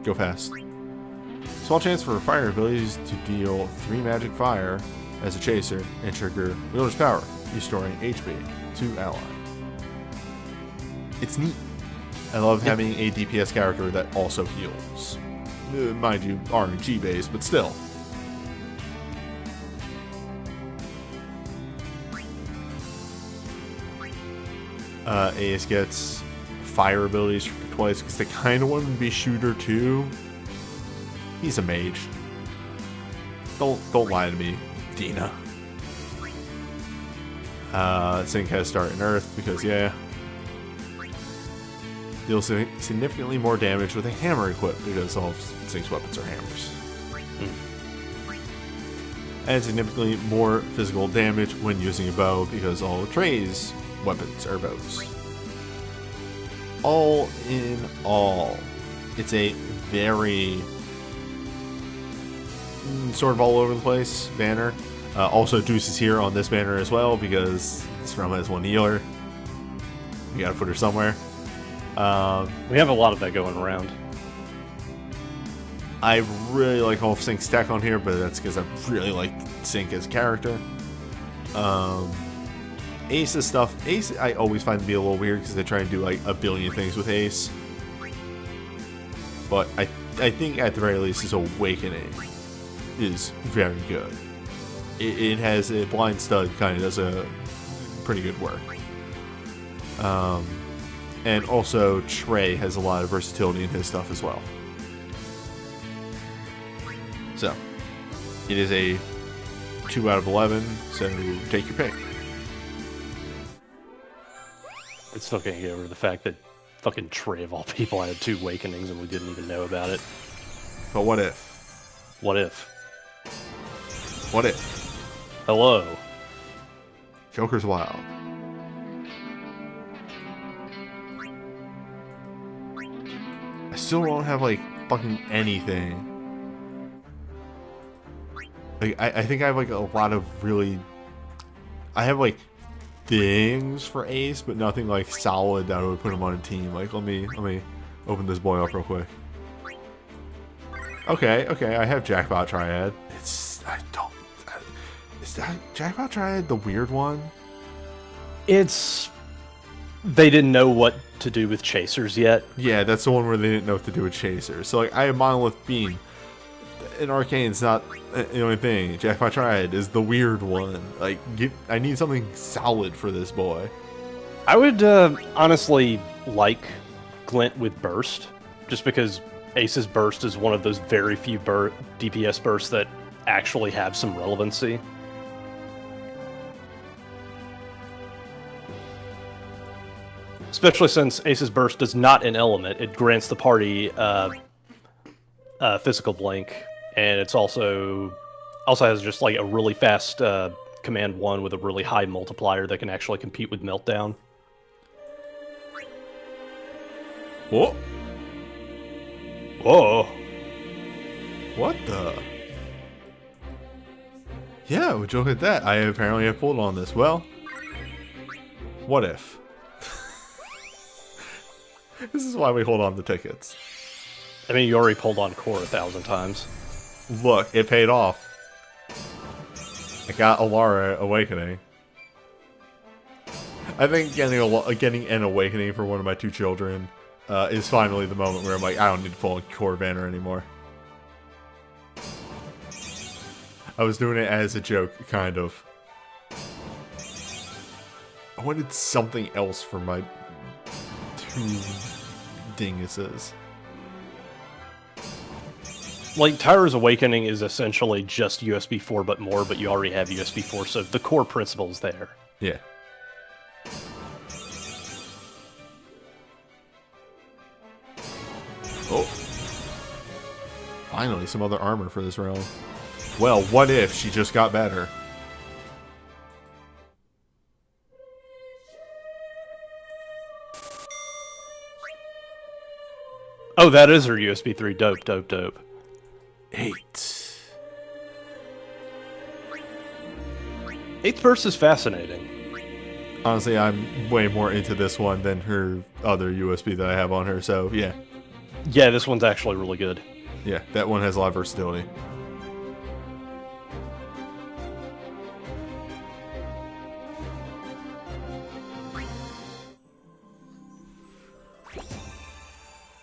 Go fast. Small chance for fire abilities to deal 3 magic fire as a chaser and trigger wielder's power, restoring HP to ally. It's neat. I love having a DPS character that also heals. Mind you, RNG based, but still. Ace gets fire abilities for twice because they kind of want him to be shooter too. He's a mage. Don't lie to me, Dina. Sync has start in Earth because yeah. deals significantly more damage with a hammer equipped because all of Sync's weapons are hammers. And significantly more physical damage when using a bow because all of Trey's weapons are bows. All in all, it's a very sort of all over the place banner. Also, Deuce is here on this banner as well because this realm has one healer. We gotta put her somewhere. We have a lot of that going around. I really like all of Sync's tech on here, but that's because I really like Sync as a character. Ace's stuff, Ace I always find to be a little weird because they try and do like a billion things with Ace. But I think at the very least his Awakening is very good. It has a blind stud, kind of does a pretty good work. And also Trey has a lot of versatility in his stuff as well. So, it is a 2 out of 11, so take your pick. I still can't get over the fact that fucking Trey of all people had 2 awakenings and we didn't even know about it. But what if? What if? What if? Hello. Joker's wild. I still don't have like fucking anything. Like I think I have like a lot of really. I have like things for Ace, but nothing like solid that would put him on a team. Like let me open this boy up real quick. Okay, I have Jackpot Triad. Is that Jackpot Triad the weird one? It's... They didn't know what to do with Chasers yet. Yeah, that's the one where they didn't know what to do with Chasers. So like I have Monolith Beam. And Arcane's not the only thing. Jackpot Triad is the weird one. Like, I need something solid for this boy. I would honestly like Glint with Burst, just because Ace's Burst is one of those very few DPS bursts that actually have some relevancy. Especially since Ace's Burst does not an element, it grants the party physical blink, and it's also has just like a really fast command 1 with a really high multiplier that can actually compete with Meltdown. Whoa! Whoa! What the? Yeah, would you look at that? I apparently have pulled on this. Well, what if? This is why we hold on to tickets. I mean, you already pulled on Core 1,000 times. Look, it paid off. I got Alara Awakening. I think getting an Awakening for one of my 2 children is finally the moment where I'm like, I don't need to pull a Core banner anymore. I was doing it as a joke, kind of. I wanted something else for my 2 dinguses. Like, Tyra's Awakening is essentially just USB 4 but more, but you already have USB 4, so the core principle is there. Yeah. Oh. Finally, some other armor for this realm. Well, what if she just got better? Oh, that is her USB 3. Dope, dope, dope. 8. 8th Burst is fascinating. Honestly, I'm way more into this one than her other USB that I have on her, so yeah. Yeah, this one's actually really good. Yeah, that one has a lot of versatility.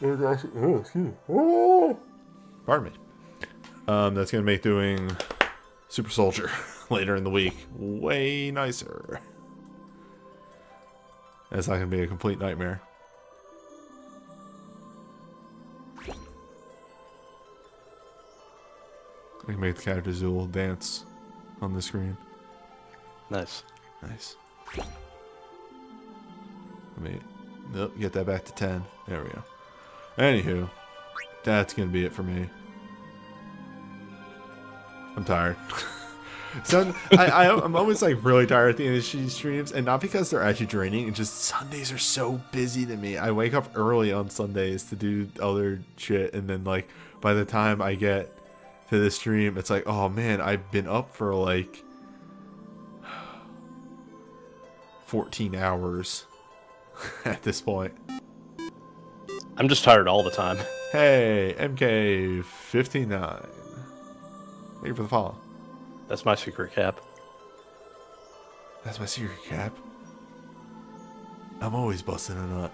Oh, excuse me. Oh. Pardon me. That's gonna make doing Super Soldier later in the week way nicer. That's not gonna be a complete nightmare. I can make the characters do a little dance on the screen. Nice. Nice. Let me Nope, get that back to 10. There we go. Anywho, that's gonna be it for me. I'm tired. So I'm always like really tired at the end of these streams, and not because they're actually draining. It's just Sundays are so busy to me. I wake up early on Sundays to do other shit, and then like by the time I get to the stream, it's like, oh man, I've been up for like 14 hours at this point. I'm just tired all the time. Hey, MK59. Thank you for the follow. That's my secret cap. That's my secret cap. I'm always busting a nut.